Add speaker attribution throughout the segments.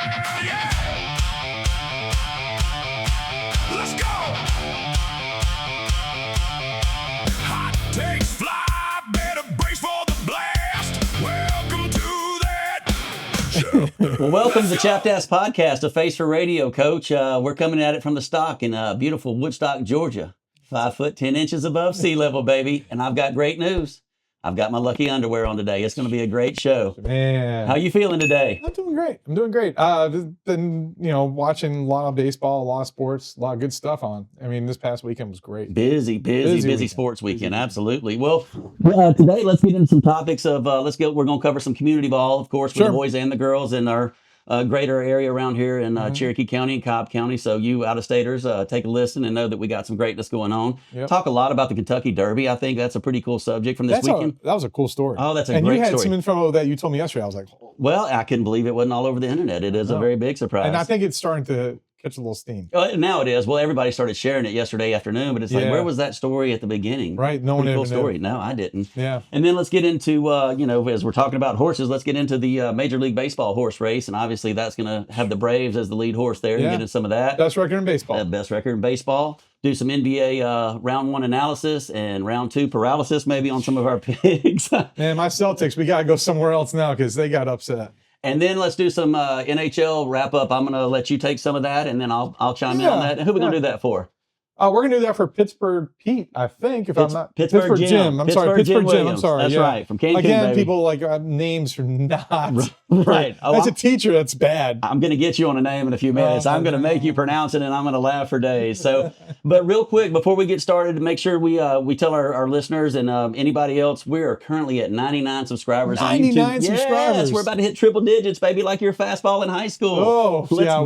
Speaker 1: yeah. Let's go. Hot takes fly, better brace for the blast. Welcome to that.
Speaker 2: Well, welcome to the Chapped A Podcast, a face for radio, Coach. We're coming at it from the stock in beautiful Woodstock, Georgia. 5 foot 10 inches above sea level, baby. And I've got great news. I've got my lucky underwear on today. It's going to be a great show.
Speaker 3: Man,
Speaker 2: How you feeling today?
Speaker 3: I'm doing great. I've been, watching a lot of baseball, a lot of sports, a lot of good stuff on. I mean, this past weekend was great.
Speaker 2: Busy
Speaker 3: weekend.
Speaker 2: sports weekend.
Speaker 3: Busy.
Speaker 2: Absolutely. Well, today let's get into some topics of, We're going to cover some community ball, of course, with the boys and the girls in our greater area around here in Cherokee County and Cobb County. So you out-of-staters, take a listen and know that we got some greatness going on.
Speaker 3: Yep.
Speaker 2: Talk a lot about the Kentucky Derby. I think that's a pretty cool subject from this weekend.
Speaker 3: That was a cool story.
Speaker 2: Oh, that's a
Speaker 3: and
Speaker 2: great
Speaker 3: you had
Speaker 2: story.
Speaker 3: some info that you told me yesterday. I was like,
Speaker 2: Well, I couldn't believe it wasn't all over the internet. It is a very big surprise.
Speaker 3: and I think it's starting to catch a little steam.
Speaker 2: Now it is. Well, everybody started sharing it yesterday afternoon, but it's like, where was that story at the beginning?
Speaker 3: Right. No one
Speaker 2: Pretty cool
Speaker 3: ever
Speaker 2: story.
Speaker 3: knew.
Speaker 2: No, I didn't.
Speaker 3: Yeah.
Speaker 2: And then let's get into, as we're talking about horses, let's get into the Major League Baseball horse race. And obviously that's going to have the Braves as the lead horse there and get into some of that.
Speaker 3: Best record in baseball.
Speaker 2: Best record in baseball. Do some NBA round 1 analysis and round 2 paralysis maybe on some of our picks.
Speaker 3: Man, my Celtics, we got to go somewhere else now because they got upset.
Speaker 2: And then let's do some NHL wrap up. I'm going to let you take some of that, and then I'll chime in on that. And who are we going to do that for?
Speaker 3: We're going to do that for Pittsburgh Pete, I think, if I'm not...
Speaker 2: Pittsburgh Jim.
Speaker 3: I'm sorry, Pittsburgh Jim. I'm sorry.
Speaker 2: That's right, from Cancun,
Speaker 3: Again,
Speaker 2: baby.
Speaker 3: people like names are not...
Speaker 2: Right. Oh,
Speaker 3: As a teacher, that's bad.
Speaker 2: I'm going to get you on a name in a few minutes. I'm going to make you pronounce it, and I'm going to laugh for days. So, but real quick, before we get started, to make sure we tell our listeners and anybody else, we are currently at 99 subscribers on YouTube.
Speaker 3: 99 subscribers.
Speaker 2: Yes, we're about to hit triple digits, baby, like your fastball in high school.
Speaker 3: Oh,
Speaker 2: Let's
Speaker 3: yeah, I
Speaker 2: go.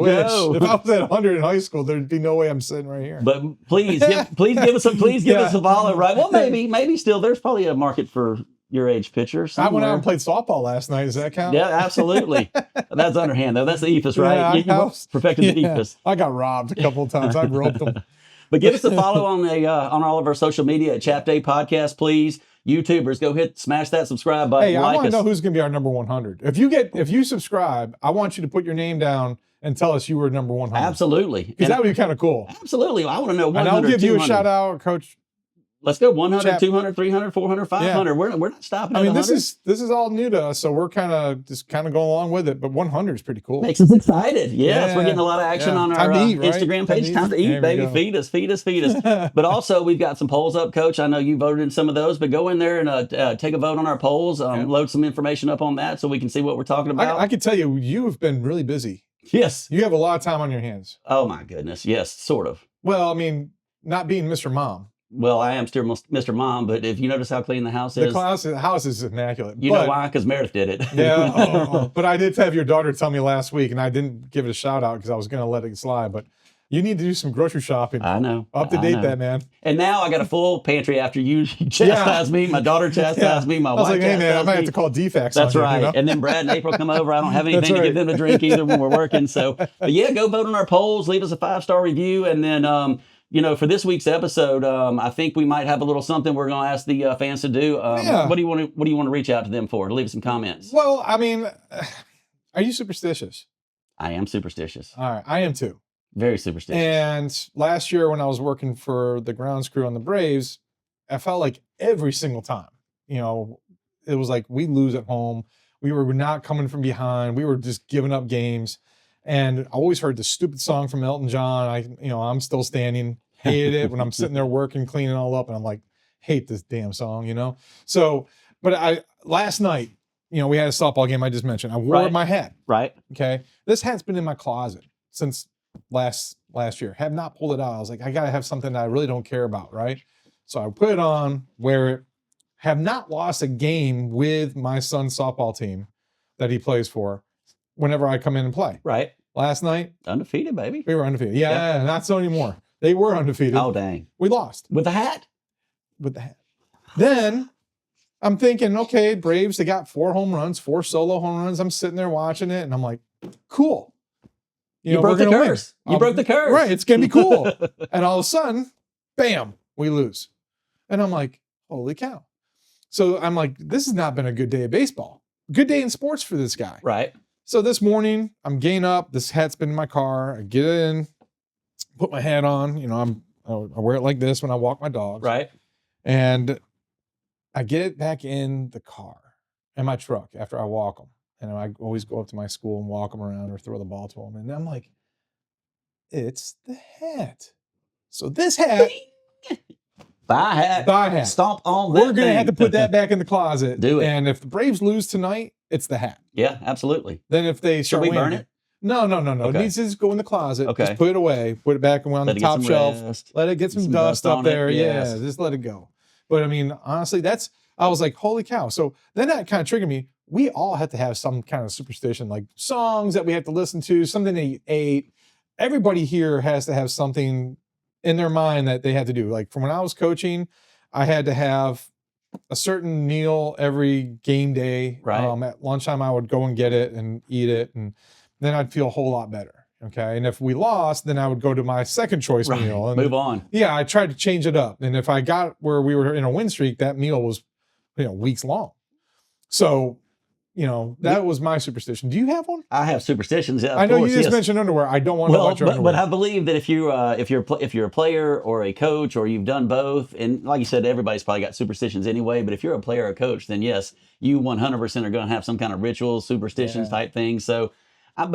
Speaker 3: wish. If I was at 100 in high school, there'd be no way I'm sitting right here.
Speaker 2: But please give us a follow, right? Well, maybe still there's probably a market for your age pitcher.
Speaker 3: I went out and played softball last night. Does that count?
Speaker 2: Yeah, absolutely. That's underhand though. That's the eephus, right?
Speaker 3: Yeah,
Speaker 2: you perfected the eephus.
Speaker 3: I got robbed a couple of times. I roped them.
Speaker 2: But give us a follow on all of our social media at Chapped A Podcast, please. YouTubers, go smash that subscribe button.
Speaker 3: Hey, I
Speaker 2: like
Speaker 3: want to
Speaker 2: us.
Speaker 3: know who's going to be our number 100. If you subscribe, I want you to put your name down and tell us you were number 100.
Speaker 2: Absolutely.
Speaker 3: Because that would be kind of cool.
Speaker 2: Absolutely. I want to know 100,
Speaker 3: And I'll give
Speaker 2: 200.
Speaker 3: you a shout out, Coach.
Speaker 2: Let's go 100,
Speaker 3: Chap.
Speaker 2: 200, 300, 400, 500.
Speaker 3: Yeah.
Speaker 2: We're not stopping at
Speaker 3: I mean,
Speaker 2: 100.
Speaker 3: this is all new to us, so we're kind of going along with it. But 100 is pretty cool.
Speaker 2: Makes us excited. Yes,
Speaker 3: Yeah.
Speaker 2: we're getting a lot of action on our
Speaker 3: Time to eat, right?
Speaker 2: Instagram page. Time to eat,
Speaker 3: There we
Speaker 2: baby.
Speaker 3: go.
Speaker 2: Feed us. But also, we've got some polls up, Coach. I know you voted in some of those, but go in there and take a vote on our polls. Load some information up on that so we can see what we're talking about.
Speaker 3: I can tell you've been really busy.
Speaker 2: Yes.
Speaker 3: You have a lot of time on your hands.
Speaker 2: Oh, my goodness. Yes, sort of.
Speaker 3: Well, I mean, not being Mr. Mom.
Speaker 2: Well, I am still Mr. Mom, but if you notice how clean the house is,
Speaker 3: The house is immaculate.
Speaker 2: you know why? Because Meredith did it.
Speaker 3: Yeah. But I did have your daughter tell me last week, and I didn't give it a shout out because I was going to let it slide. But you need to do some grocery shopping.
Speaker 2: I know.
Speaker 3: Up to date, that man.
Speaker 2: And now I got a full pantry after you chastised me. My daughter chastised me. My
Speaker 3: I was
Speaker 2: wife
Speaker 3: like, hey, man, I
Speaker 2: chastised
Speaker 3: might
Speaker 2: me.
Speaker 3: have to call DFAX.
Speaker 2: That's
Speaker 3: on
Speaker 2: right.
Speaker 3: You, you know?
Speaker 2: And then Brad and April come over. I don't have anything
Speaker 3: That's
Speaker 2: to give
Speaker 3: right.
Speaker 2: them to drink either when we're working. So, but yeah, go vote on our polls. Leave us a 5-star review. And then, for this week's episode, I think we might have a little something we're going to ask the fans to do. What do you want to reach out to them for? To leave some comments.
Speaker 3: Well, I mean, are you superstitious?
Speaker 2: I am superstitious.
Speaker 3: All right. I am too.
Speaker 2: Very superstitious.
Speaker 3: And last year when I was working for the grounds crew on the Braves, I felt like every single time, it was like we lose at home. We were not coming from behind. We were just giving up games. And I always heard the stupid song from Elton John. I'm Still Standing. Hated it when I'm sitting there working, cleaning all up. And I'm like, hate this damn song, So, but last night, we had a softball game I just mentioned. I wore my hat.
Speaker 2: Right.
Speaker 3: Okay. This hat's been in my closet since last year. Have not pulled it out. I was like, I got to have something that I really don't care about. Right. So I put it on, wear it. Have not lost a game with my son's softball team that he plays for whenever I come in and play.
Speaker 2: Right.
Speaker 3: Last night,
Speaker 2: undefeated, baby.
Speaker 3: we were undefeated. Yeah, not so anymore. They were undefeated.
Speaker 2: Oh, dang.
Speaker 3: We lost
Speaker 2: With the hat?
Speaker 3: with the hat. Then I'm thinking, okay, Braves, they got 4 home runs, 4 solo home runs. I'm sitting there watching it, and I'm like, cool.
Speaker 2: You broke the curse. You broke the curse.
Speaker 3: Right, it's going to be cool. And all of a sudden, bam, we lose. And I'm like, holy cow. So I'm like, this has not been a good day of baseball. Good day in sports for this guy.
Speaker 2: Right.
Speaker 3: So this morning, I'm getting up. This hat's been in my car. I get in, put my hat on. You know, I wear it like this when I walk my dogs.
Speaker 2: Right.
Speaker 3: And I get it back in the car, in my truck, after I walk them. And I always go up to my school and walk them around or throw the ball to them. And I'm like, it's the hat. So this hat,
Speaker 2: Buy a hat.
Speaker 3: Buy a hat.
Speaker 2: Stomp on that
Speaker 3: we're going to
Speaker 2: thing.
Speaker 3: have to put that back in the closet.
Speaker 2: Do it.
Speaker 3: And if the Braves lose tonight, it's the hat.
Speaker 2: Yeah, absolutely.
Speaker 3: Then if they
Speaker 2: Should
Speaker 3: start
Speaker 2: we
Speaker 3: winning,
Speaker 2: burn it?
Speaker 3: No.
Speaker 2: Okay.
Speaker 3: It needs to just go in the closet.
Speaker 2: Okay.
Speaker 3: Just put it away. Put it back on the top shelf.
Speaker 2: Rest.
Speaker 3: Let it get some
Speaker 2: Some
Speaker 3: dust
Speaker 2: dust
Speaker 3: up
Speaker 2: on it,
Speaker 3: there.
Speaker 2: yes.
Speaker 3: Yeah, just let it go. But I mean, honestly, I was like, holy cow. So then that kind of triggered me. We all have to have some kind of superstition, like songs that we have to listen to, something they ate. Everybody here has to have something in their mind that they had to do. Like from when I was coaching, I had to have a certain meal every game day.
Speaker 2: Right.
Speaker 3: At lunchtime, I would go and get it and eat it, and then I'd feel a whole lot better. Okay. And if we lost, then I would go to my second choice meal and
Speaker 2: move on.
Speaker 3: Yeah, I tried to change it up. And if I got where we were in a win streak, that meal was, weeks long. So, that was my superstition. Do you have one?
Speaker 2: I have superstitions. Yeah,
Speaker 3: I know
Speaker 2: course,
Speaker 3: you just
Speaker 2: yes.
Speaker 3: mentioned underwear. I don't want to know about your underwear.
Speaker 2: But I believe that if you're a player or a coach or you've done both, and like you said, everybody's probably got superstitions anyway. But if you're a player or a coach, then yes, you 100% are going to have some kind of rituals, superstitions type thing. So, I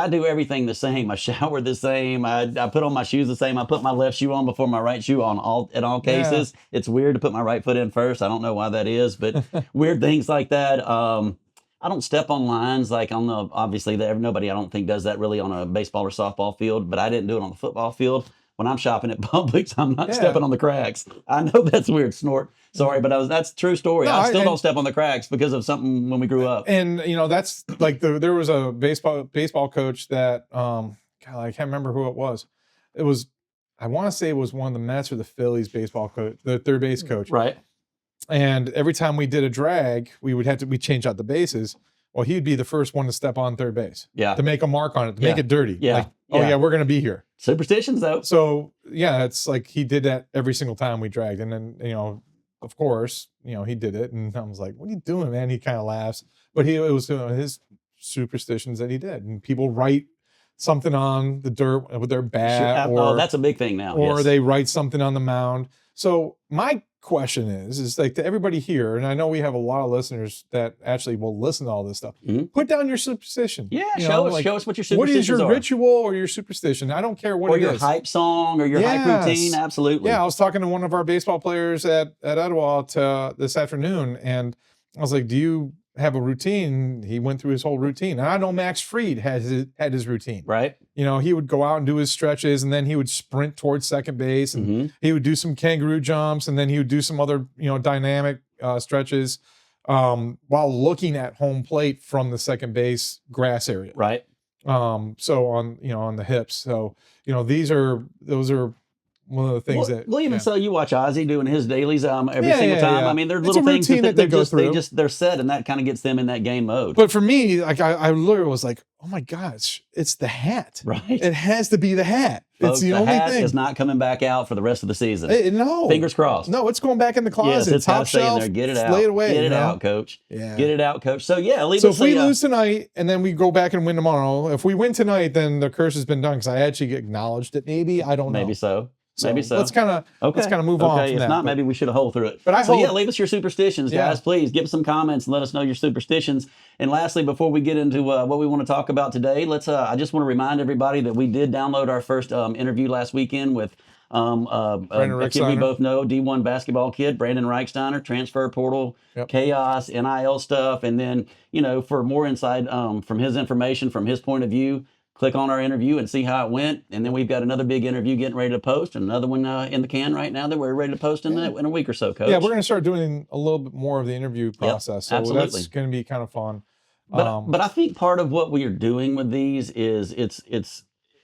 Speaker 2: do everything the same. I shower the same. I put on my shoes the same. I put my left shoe on before my right shoe on in all cases. Yeah. It's weird to put my right foot in first. I don't know why that is, but weird things like that. I don't step on lines like obviously nobody I don't think does that really on a baseball or softball field, but I didn't do it on the football field. When I'm shopping at Publix, I'm not stepping on the cracks. I know that's weird, snort. Sorry, but that's a true story. I still don't step on the cracks because of something when we grew up.
Speaker 3: And that's like there was a baseball coach that God, I can't remember who it was. I want to say it was one of the Mets or the Phillies baseball coach, the third base coach.
Speaker 2: Right.
Speaker 3: And every time we did a drag, we change out the bases. Well, he'd be the first one to step on third base.
Speaker 2: Yeah.
Speaker 3: To make a mark on it, to make it dirty.
Speaker 2: Yeah.
Speaker 3: Like, we're going to be here.
Speaker 2: Superstitions, though.
Speaker 3: So, it's like he did that every single time we dragged. And then, of course, he did it. And I was like, what are you doing, man? He kind of laughs. But it was his superstitions that he did. And people write something on the dirt with their bat. Or
Speaker 2: that's a big thing now.
Speaker 3: Or they write something on the mound. So my question is like to everybody here, and I know we have a lot of listeners that actually will listen to all this stuff.
Speaker 2: Mm-hmm.
Speaker 3: Put down your superstition.
Speaker 2: Yeah, show us what your superstitions are.
Speaker 3: What is your ritual or your superstition? I don't care what it is.
Speaker 2: Or your hype song or your hype routine. Absolutely.
Speaker 3: Yeah, I was talking to one of our baseball players at Ottawa this afternoon, and I was like, "Do you have a routine?" He went through his whole routine. And I know Max Fried had his routine.
Speaker 2: Right.
Speaker 3: He would go out and do his stretches, and then he would sprint towards second base, and he would do some kangaroo jumps, and then he would do some other, dynamic stretches while looking at home plate from the second base grass area.
Speaker 2: Right.
Speaker 3: So on the hips. So, those are one of the things
Speaker 2: so you watch Ozzy doing his dailies every single time.
Speaker 3: Yeah.
Speaker 2: I mean, they're little things that they're set, and that kind of gets them in that game mode.
Speaker 3: But for me, like I literally was like, oh my gosh, it's the hat.
Speaker 2: Right.
Speaker 3: It has to be the hat.
Speaker 2: Folks,
Speaker 3: it's the only
Speaker 2: hat
Speaker 3: thing.
Speaker 2: is not coming back out for the rest of the season.
Speaker 3: No.
Speaker 2: Fingers crossed.
Speaker 3: No, it's going back in the closet.
Speaker 2: Yes, it's
Speaker 3: top shelf.
Speaker 2: There. Get it out.
Speaker 3: Lay it away.
Speaker 2: Get it out, coach.
Speaker 3: Yeah.
Speaker 2: Get it out, coach. So
Speaker 3: if we lose tonight and then we go back and win tomorrow, if we win tonight, then the curse has been done because I actually acknowledged it. Maybe I don't know.
Speaker 2: Maybe so. Maybe so.
Speaker 3: Let's kind of move on from
Speaker 2: if
Speaker 3: that.
Speaker 2: not, maybe we should have hole through it.
Speaker 3: But
Speaker 2: leave us your superstitions, guys. Please give us some comments and let us know your superstitions. And lastly, before we get into what we want to talk about today, I just want to remind everybody that we did download our first interview last weekend with a kid we both know, D1 basketball kid, Brandon Reichsteiner, transfer portal, chaos, NIL stuff. And then, for more insight from his information, from his point of view, click on our interview and see how it went. And then we've got another big interview getting ready to post, and another one in the can right now that we're ready to post in a week or so, Coach.
Speaker 3: Yeah, we're going to start doing a little bit more of the interview process. So
Speaker 2: absolutely.
Speaker 3: That's going to be kind of fun.
Speaker 2: But I think part of what we are doing with these is it's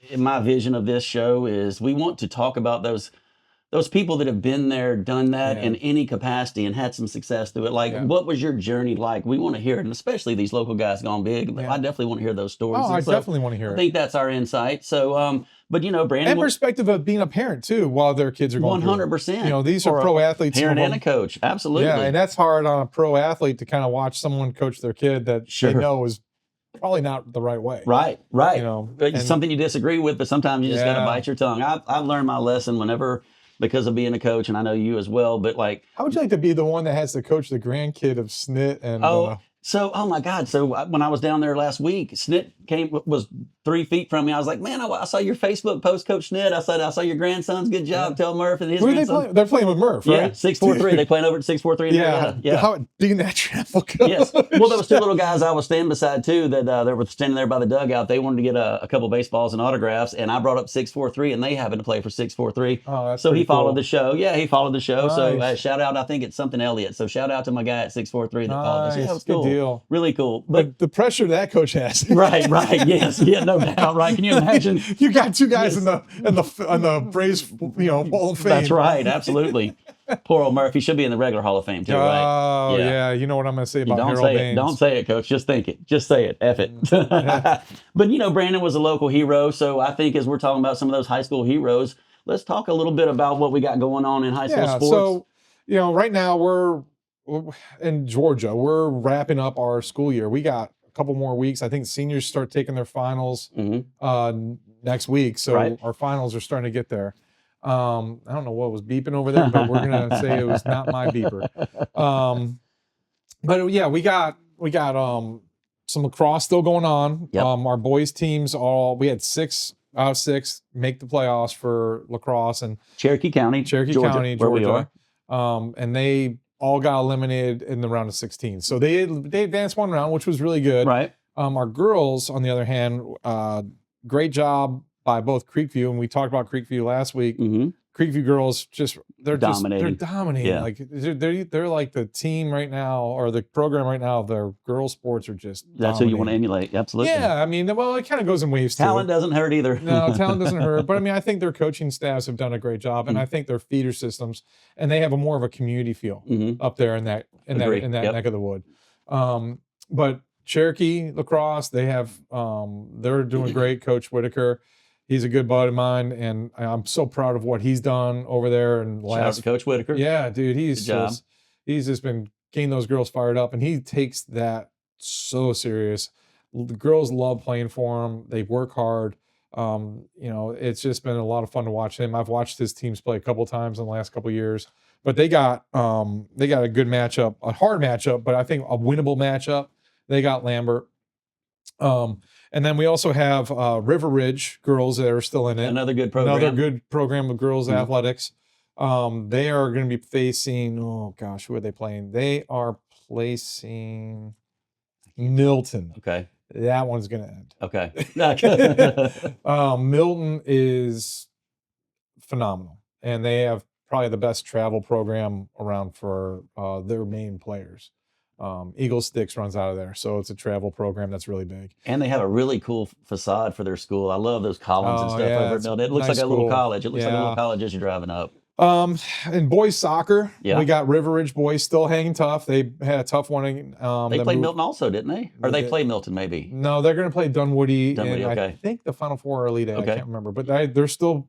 Speaker 2: in my vision of this show is we want to talk about those people that have been there, done that in any capacity and had some success through it. Like, what was your journey like? We want to hear it, and especially these local guys gone big. I definitely want to hear those stories.
Speaker 3: Oh, I definitely want to hear it.
Speaker 2: I think that's our insight. So, but Brandon,
Speaker 3: and perspective of being a parent too, while their kids are going
Speaker 2: 100%.
Speaker 3: These are pro athletes,
Speaker 2: parent and a coach, absolutely.
Speaker 3: Yeah, and that's hard on a pro athlete to kind of watch someone coach their kid that they know is probably not the right way.
Speaker 2: Right.
Speaker 3: You know,
Speaker 2: It's
Speaker 3: and-
Speaker 2: something you disagree with, but sometimes you just got to
Speaker 3: Yeah.
Speaker 2: bite your tongue. I've learned my lesson whenever, because of being a coach, and I know you as well, but like,
Speaker 3: How would you like to be the one that has to coach the grandkid of Snit and
Speaker 2: oh my God. So when I was down there last week, Snit was 3 feet from me. I was like, man, I saw your Facebook post, Coach Snit. I saw your grandson's good job. Tell Murph and his
Speaker 3: where are they
Speaker 2: grandson.
Speaker 3: playing? They're playing with Murph, right?
Speaker 2: Yeah, 643. They playing over at 643.
Speaker 3: Yeah. How being that travel coach.
Speaker 2: Yes. Well, there was 2 little guys I was standing beside too that they were standing there by the dugout. They wanted to get a couple baseballs and autographs, and I brought up 643, and they happened to play for 643.
Speaker 3: Oh, that's
Speaker 2: so he
Speaker 3: pretty
Speaker 2: followed
Speaker 3: cool.
Speaker 2: the show. Yeah, he followed the show. So
Speaker 3: Nice.
Speaker 2: shout out, I think it's something Elliott. So shout out to my guy at 643 that followed us. Yeah, it was
Speaker 3: Good
Speaker 2: cool.
Speaker 3: deal.
Speaker 2: Really cool.
Speaker 3: But the pressure that coach has.
Speaker 2: Right. Yes. Yeah, no doubt. Right. Can you imagine?
Speaker 3: You got 2 guys in the Braves, Hall of Fame.
Speaker 2: That's right. Absolutely. Poor old Murphy should be in the regular Hall of Fame too, right?
Speaker 3: Oh yeah. You know what I'm going to say about
Speaker 2: Don't
Speaker 3: Harold
Speaker 2: say
Speaker 3: Baines.
Speaker 2: it. Don't say it, Coach. Just think it. Just say it. F it. But Brandon was a local hero, so I think as we're talking about some of those high school heroes, let's talk a little bit about what we got going on in high school sports.
Speaker 3: So right now we're in Georgia. We're wrapping up our school year. We got a couple more weeks. I think seniors start taking their finals next week. So
Speaker 2: Right.
Speaker 3: our finals are starting to get there. I don't know what was beeping over there, but we're gonna say it was not my beeper. But yeah, we got some lacrosse still going on.
Speaker 2: Yep.
Speaker 3: Our boys teams we had 6 out of 6 make the playoffs for lacrosse, and
Speaker 2: Cherokee County,
Speaker 3: Georgia,
Speaker 2: where we are.
Speaker 3: and they all got eliminated in the round of 16. So they advanced 1 round, which was really good.
Speaker 2: Right.
Speaker 3: Our girls, on the other hand, great job by both Creekview, and we talked about Creekview last week.
Speaker 2: Mm-hmm.
Speaker 3: Creekview girls they're
Speaker 2: Dominating.
Speaker 3: dominating. Like they're like the team right now, or the program right now. Their girls sports are just
Speaker 2: That's who you want to emulate. Absolutely.
Speaker 3: Yeah, I mean, well, it kind of goes in waves too.
Speaker 2: Talent doesn't hurt either.
Speaker 3: No, talent doesn't hurt. But I mean, I think their coaching staffs have done a great job, and I think their feeder systems, and they have more of a community feel up there in that
Speaker 2: Agree.
Speaker 3: neck of the wood. But Cherokee lacrosse, they have they're doing great. Coach Whitaker, he's a good buddy of mine, and I'm so proud of what he's done over there. And
Speaker 2: Shout out to Coach Whitaker.
Speaker 3: yeah, dude,
Speaker 2: Good job.
Speaker 3: he's just been getting those girls fired up, and he takes that so serious. The girls love playing for him. They work hard. It's just been a lot of fun to watch him. I've watched his teams play a couple times in the last couple of years, but they got a good matchup, a hard matchup, but I think a winnable matchup. They got Lambert. And then we also have River Ridge girls that are still in it.
Speaker 2: Another good program.
Speaker 3: Another good program of girls athletics. They are going to be facing, oh gosh, who are they playing? They are placing Milton.
Speaker 2: Okay.
Speaker 3: That one's going to end.
Speaker 2: Okay.
Speaker 3: Milton is phenomenal, and they have probably the best travel program around for their main players. Eagle Sticks runs out of there, so it's a travel program that's really big.
Speaker 2: And they have a really cool facade for their school. I love those columns and stuff
Speaker 3: yeah,
Speaker 2: over
Speaker 3: it's
Speaker 2: at Milton. It looks
Speaker 3: nice
Speaker 2: like a little
Speaker 3: school.
Speaker 2: college. It looks like a
Speaker 3: Yeah.
Speaker 2: little college as you're driving up.
Speaker 3: And boys soccer,
Speaker 2: Yeah.
Speaker 3: we got River Ridge boys still hanging tough. They had a tough one.
Speaker 2: They played Milton also, didn't they? Or they
Speaker 3: did.
Speaker 2: played Milton maybe.
Speaker 3: No, they're going to play Dunwoody.
Speaker 2: Dunwoody,
Speaker 3: and I
Speaker 2: okay.
Speaker 3: think the Final Four or Elite Eight.
Speaker 2: Okay.
Speaker 3: I can't remember, but they're still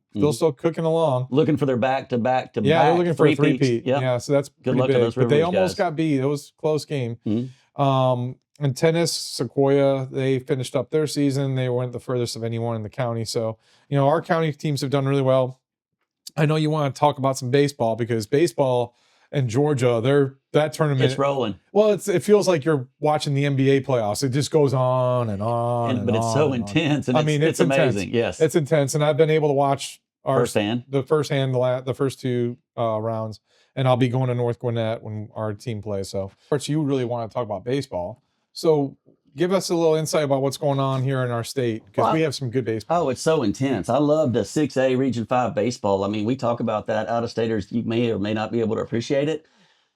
Speaker 3: cooking along.
Speaker 2: Looking for their back-to-back.
Speaker 3: Yeah, they're looking for a
Speaker 2: three-peats.
Speaker 3: three-peat.
Speaker 2: Yep.
Speaker 3: Yeah, so that's
Speaker 2: Good
Speaker 3: pretty
Speaker 2: luck to
Speaker 3: big.
Speaker 2: those
Speaker 3: But
Speaker 2: River
Speaker 3: they
Speaker 2: Ridge
Speaker 3: almost
Speaker 2: guys.
Speaker 3: got beat. It was a close game.
Speaker 2: Mhm.
Speaker 3: And tennis, Sequoia, they finished up their season. They went the furthest of anyone in the county. So, our county teams have done really well. I know you want to talk about some baseball, because baseball in Georgia, that tournament.
Speaker 2: It's rolling.
Speaker 3: Well, it feels like you're watching the NBA playoffs. It just goes on and on.
Speaker 2: But it's so intense. And it's
Speaker 3: intense.
Speaker 2: amazing. Yes.
Speaker 3: It's intense. And I've been able to watch
Speaker 2: Firsthand.
Speaker 3: the first 2 rounds. And I'll be going to North Gwinnett when our team plays. So, Arch, you really want to talk about baseball. So give us a little insight about what's going on here in our state, because we have some good baseball.
Speaker 2: Oh, it's so intense. I love the 6A Region 5 baseball. I mean, we talk about that. Out-of-staters, you may or may not be able to appreciate it.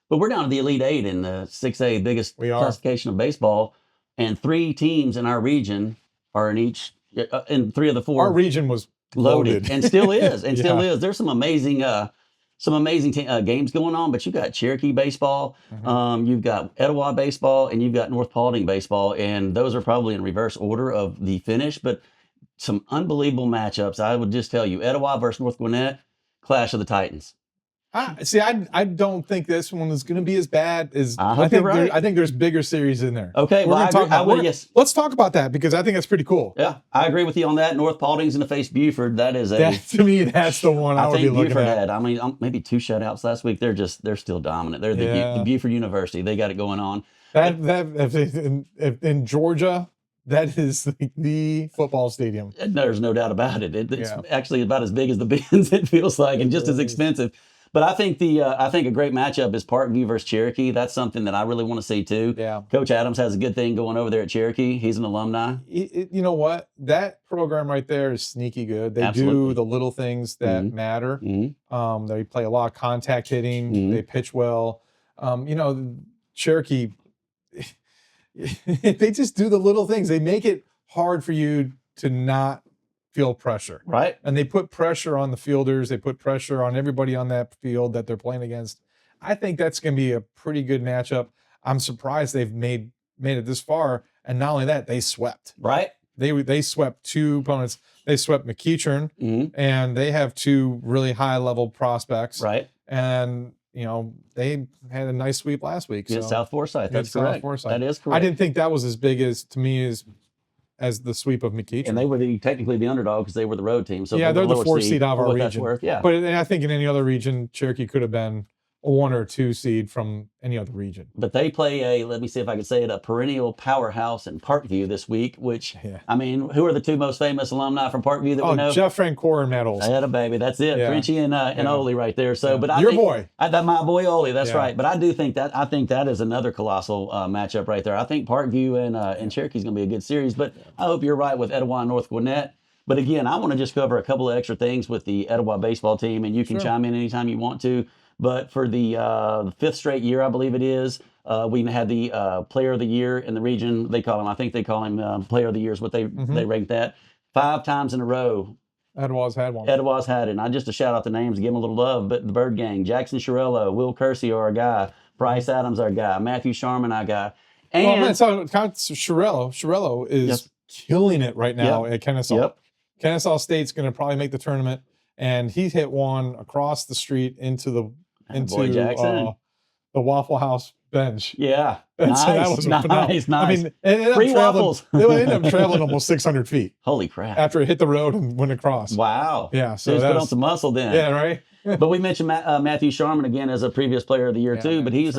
Speaker 2: But we're down to the Elite Eight in the 6A biggest classification of baseball. And 3 teams in our region are in 3 of the 4.
Speaker 3: Our region was loaded.
Speaker 2: And still is. And still
Speaker 3: Yeah.
Speaker 2: is. There's some amazing games going on, but you got Cherokee baseball, you've got Etowah baseball, and you've got North Paulding baseball, and those are probably in reverse order of the finish, but some unbelievable matchups. I would just tell you, Etowah versus North Gwinnett, clash of the Titans.
Speaker 3: I don't think this one is going to be as bad as
Speaker 2: I think. Right.
Speaker 3: I think there's bigger series in there.
Speaker 2: Okay,
Speaker 3: we're going to talk about.
Speaker 2: Yes.
Speaker 3: Let's talk about that because I think that's pretty cool.
Speaker 2: Yeah, I agree with you on that. North Paulding's going to face Buford. That is
Speaker 3: to me, that's the one I would be looking
Speaker 2: Buford
Speaker 3: at.
Speaker 2: had. I mean, maybe 2 shutouts last week. They're still dominant. They're the Buford University. They got it going on.
Speaker 3: If in Georgia. That is the football stadium.
Speaker 2: There's no doubt about it. It's actually about as big as the Benz, it feels like, and just as expensive. But I think a great matchup is Parkview versus Cherokee. That's something that I really want to see too.
Speaker 3: Yeah.
Speaker 2: Coach Adams has a good thing going over there at Cherokee. He's an alumni.
Speaker 3: You know what? That program right there is sneaky good. They do the little things that matter. They play a lot of contact hitting. They pitch well. Cherokee. They just do the little things. They make it hard for you to not feel pressure.
Speaker 2: Right.
Speaker 3: And they put pressure on the fielders. They put pressure on everybody on that field that they're playing against. I think that's going to be a pretty good matchup. I'm surprised they've made it this far. And not only that, they swept.
Speaker 2: Right.
Speaker 3: They swept 2 opponents. They swept McEachern, and they have 2 really high-level prospects.
Speaker 2: Right.
Speaker 3: And they had a nice sweep last week.
Speaker 2: So. South Forsyth. That's correct. That is correct.
Speaker 3: I didn't think that was as big as as the sweep of McEachern.
Speaker 2: And they were technically the underdog because they were the road team. So
Speaker 3: they're the 4th seed of our region.
Speaker 2: Yeah.
Speaker 3: But I think in any other region, Cherokee could have been a 1 or 2 seed from any other region.
Speaker 2: But they play let me see if I can say it, a perennial powerhouse in Parkview this week, which, I mean, who are the 2 most famous alumni from Parkview that we know?
Speaker 3: Jeff Francoeur and Matt Olson.
Speaker 2: I had a baby. That's it. Yeah. Frenchie and Ole right there. So, but
Speaker 3: Your boy.
Speaker 2: My boy Ole. That's right. But I do think that is another colossal matchup right there. I think Parkview and Cherokee is going to be a good series. But I hope you're right with Etowah and North Gwinnett. But again, I want to just cover a couple of extra things with the Etowah baseball team, and you can chime in anytime you want to. But for the 5th straight year, I believe it is, we had the Player of the Year in the region. They call him Player of the Year is what they ranked that. 5 times in a row.
Speaker 3: Etowah's had one.
Speaker 2: Etowah's had it. Not just to shout out the names, give them a little love, but the Bird Gang, Jackson Chiarello, Will Kersey are our guy, Bryce Adams our guy, Matthew Sharman our guy. And
Speaker 3: Chiarello is killing it right now at Kennesaw.
Speaker 2: Yep.
Speaker 3: Kennesaw State's going to probably make the tournament, and he hit one across the street into the Waffle House bench.
Speaker 2: Yeah.
Speaker 3: Nice. I mean,
Speaker 2: free waffles.
Speaker 3: They ended up traveling almost 600 feet.
Speaker 2: Holy crap.
Speaker 3: After it hit the road and went across.
Speaker 2: Wow.
Speaker 3: Yeah. So
Speaker 2: put on some muscle then.
Speaker 3: Yeah, right.
Speaker 2: But we mentioned Matthew Sharman again as a previous Player of the Year too, but he's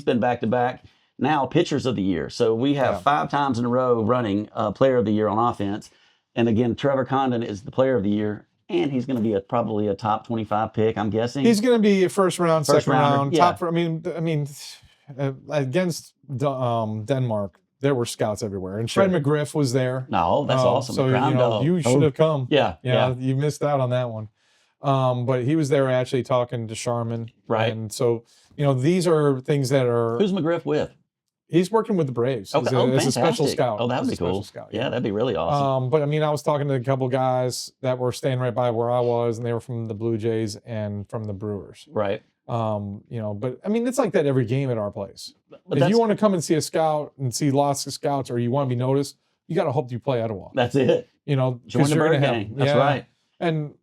Speaker 2: been back-to-back now Pitchers of the Year. So we have 5 times in a row running Player of the Year on offense. And again, Trevor Condon is the Player of the Year. And he's going to be probably a top 25 pick, I'm guessing.
Speaker 3: He's going to be a first round, second round,
Speaker 2: yeah.
Speaker 3: top. I mean, against Denmark, there were scouts everywhere, and Fred McGriff was there.
Speaker 2: No, that's awesome.
Speaker 3: So you should have come.
Speaker 2: Yeah,
Speaker 3: you missed out on that one. But he was there actually talking to Sharman,
Speaker 2: right?
Speaker 3: And so these are things that are.
Speaker 2: Who's McGriff with?
Speaker 3: He's working with the Braves. He's a special scout.
Speaker 2: Oh, that would be cool.
Speaker 3: Scout,
Speaker 2: yeah, that'd be really awesome.
Speaker 3: But I mean, I was talking to a couple guys that were staying right by where I was, and they were from the Blue Jays and from the Brewers.
Speaker 2: Right.
Speaker 3: But I mean, it's like that every game at our place. If you want to come and see a scout and see lots of scouts, or you want to be noticed, you got to hope you play Etowah.
Speaker 2: That's it.
Speaker 3: Join
Speaker 2: the Bird Gang. That's right.
Speaker 3: And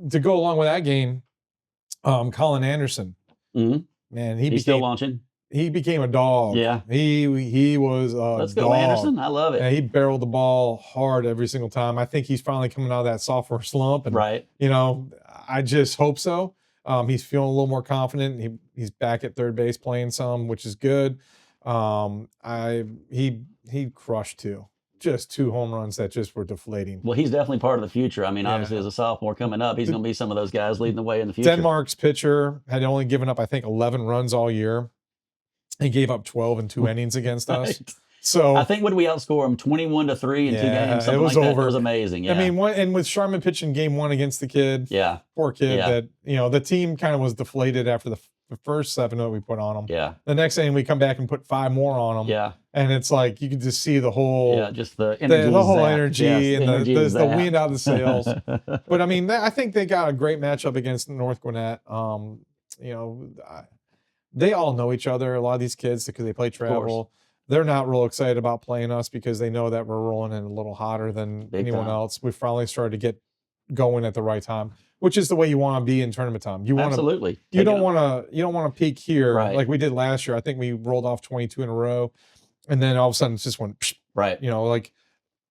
Speaker 3: to go along with that game, Colin Anderson, man,
Speaker 2: he's still launching.
Speaker 3: He became a dog.
Speaker 2: Yeah.
Speaker 3: He was a
Speaker 2: Let's
Speaker 3: dog.
Speaker 2: go, Anderson. I love it.
Speaker 3: Yeah, he barreled the ball hard every single time. I think he's finally coming out of that sophomore slump. And,
Speaker 2: right.
Speaker 3: I just hope so. He's feeling a little more confident. He's back at third base playing some, which is good. He crushed 2. Just 2 home runs that just were deflating.
Speaker 2: Well, he's definitely part of the future. I mean, obviously, as a sophomore coming up, he's going to be some of those guys leading the way in the future.
Speaker 3: Denmark's pitcher had only given up, I think, 11 runs all year. He gave up 12 in 2 innings against us. So
Speaker 2: I think, what did we outscore him? 21-3 in 2 games. Something
Speaker 3: it was
Speaker 2: like
Speaker 3: over.
Speaker 2: That. It was amazing. Yeah.
Speaker 3: I mean, and with Sharman pitching game 1 against the kid, poor kid, that the team kind of was deflated after the first 7 that we put on him.
Speaker 2: Yeah.
Speaker 3: The next inning we come back and put 5 more on him.
Speaker 2: Yeah.
Speaker 3: And it's like you could just see the whole
Speaker 2: just the energy,
Speaker 3: the whole energy and the wind out of the sails. But I mean, I think they got a great matchup against North Gwinnett. They all know each other. A lot of these kids, because they play travel, they're not real excited about playing us because they know that we're rolling in a little hotter than anyone else. We've finally started to get go in at the right time, which is the way you want to be in tournament time. You want
Speaker 2: Absolutely.
Speaker 3: you don't want to peak here
Speaker 2: Right.
Speaker 3: like we did last year. I think we rolled off 22 in a row, and then all of a sudden it's just went. Psh,
Speaker 2: Right.
Speaker 3: you know, like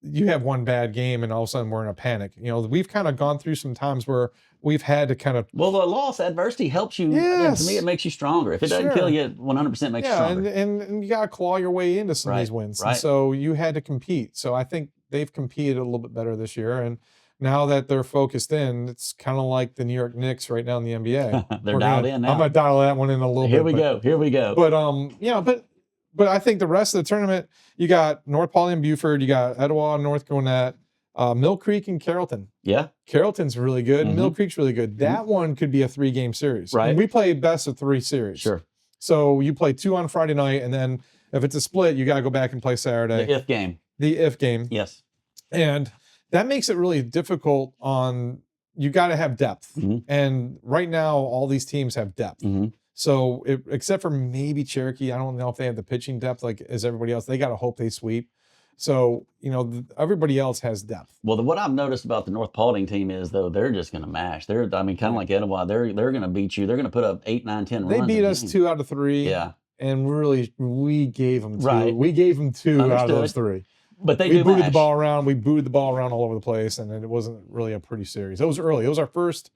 Speaker 3: you have one bad game, and all of a sudden we're in a panic. You know, we've kind of gone through some times where we've had to kind of.
Speaker 2: Well, the loss adversity helps you.
Speaker 3: Yes.
Speaker 2: To me, it makes you stronger. If it doesn't
Speaker 3: Sure.
Speaker 2: kill you, 100% makes you
Speaker 3: Yeah,
Speaker 2: stronger.
Speaker 3: and you got to claw your way into some of these wins.
Speaker 2: Right.
Speaker 3: And so you had to compete. So I think they've competed a little bit better this year. And now that they're focused in, it's kind of like the New York Knicks right now in the NBA.
Speaker 2: They're dialed in now.
Speaker 3: I'm going to dial that one in a little
Speaker 2: Here
Speaker 3: bit.
Speaker 2: we go. Here we go.
Speaker 3: But, but I think the rest of the tournament, you got North Poly and Buford, you got Etowah and North Gwinnett, Mill Creek and Carrollton.
Speaker 2: Yeah.
Speaker 3: Carrollton's really good.
Speaker 2: Mhm.
Speaker 3: Mill Creek's really good. That one could be a 3-game series.
Speaker 2: Right.
Speaker 3: And we play best of 3 series.
Speaker 2: Sure.
Speaker 3: So you play 2 on Friday night, and then if it's a split, you got to go back and play Saturday.
Speaker 2: The if game.
Speaker 3: The if game.
Speaker 2: Yes.
Speaker 3: And that makes it really difficult on, you got to have depth.
Speaker 2: Mhm.
Speaker 3: And right now, all these teams have depth.
Speaker 2: Mm-hmm.
Speaker 3: So except for maybe Cherokee, I don't know if they have the pitching depth like as everybody else. They got to hope they sweep. So, you know, everybody else has depth.
Speaker 2: Well, what I've noticed about the North Paulding team is, though, they're just going to mash. Kind of like Etowah. They're going to beat you. They're going to put up 8, 9, 10 runs.
Speaker 3: They beat
Speaker 2: a
Speaker 3: us
Speaker 2: game.
Speaker 3: 2 out of 3.
Speaker 2: Yeah.
Speaker 3: And really, we gave them 2.
Speaker 2: Right.
Speaker 3: We gave them 2 out of those
Speaker 2: Understood.
Speaker 3: 3.
Speaker 2: But they
Speaker 3: We
Speaker 2: do
Speaker 3: booted
Speaker 2: mash.
Speaker 3: the ball around. We booted the ball around all over the place, and it wasn't really a pretty series. It was early. It was our first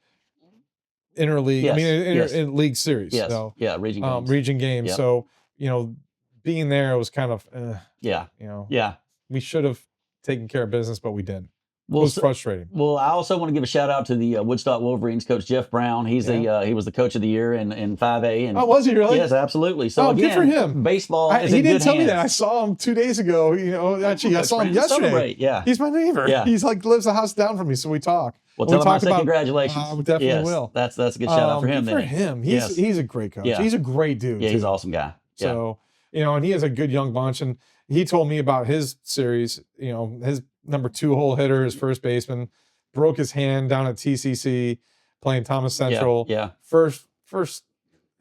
Speaker 3: interleague.
Speaker 2: Yes,
Speaker 3: I mean,
Speaker 2: yes.
Speaker 3: league series.
Speaker 2: Yes.
Speaker 3: So,
Speaker 2: Yeah. Region games.
Speaker 3: region game.
Speaker 2: Yep.
Speaker 3: So, you know, being there was kind of,
Speaker 2: Yeah.
Speaker 3: you know,
Speaker 2: Yeah.
Speaker 3: we should have taken care of business, but we didn't. It
Speaker 2: Well,
Speaker 3: was frustrating.
Speaker 2: Well, I also want to give a shout out to the Woodstock Wolverines coach Jeff Brown. He's he was the coach of the year in 5A. And
Speaker 3: Oh, was he really?
Speaker 2: Yes, absolutely. So
Speaker 3: good
Speaker 2: again,
Speaker 3: for him.
Speaker 2: Baseball is
Speaker 3: He
Speaker 2: in
Speaker 3: didn't
Speaker 2: good
Speaker 3: tell me that. I
Speaker 2: hands.
Speaker 3: saw him 2 days ago. You know, actually, I saw him
Speaker 2: Friends to
Speaker 3: yesterday.
Speaker 2: celebrate, yeah.
Speaker 3: He's my neighbor.
Speaker 2: Yeah.
Speaker 3: He's like lives a house down from me, so we talk.
Speaker 2: Well,
Speaker 3: We
Speaker 2: tell him I
Speaker 3: talk
Speaker 2: say
Speaker 3: about-
Speaker 2: congratulations.
Speaker 3: I definitely
Speaker 2: Yes,
Speaker 3: will.
Speaker 2: That's a good shout out for him.
Speaker 3: Good for
Speaker 2: then.
Speaker 3: him.
Speaker 2: Yes.
Speaker 3: He's a great coach.
Speaker 2: Yeah.
Speaker 3: He's a great dude.
Speaker 2: Yeah, he's
Speaker 3: too.
Speaker 2: an awesome guy. Yeah.
Speaker 3: So, you know, and he has a good young bunch. And he told me about his series, you know, his number 2 hole hitter, his first baseman, broke his hand down at TCC playing Thomas Central.
Speaker 2: Yeah.
Speaker 3: First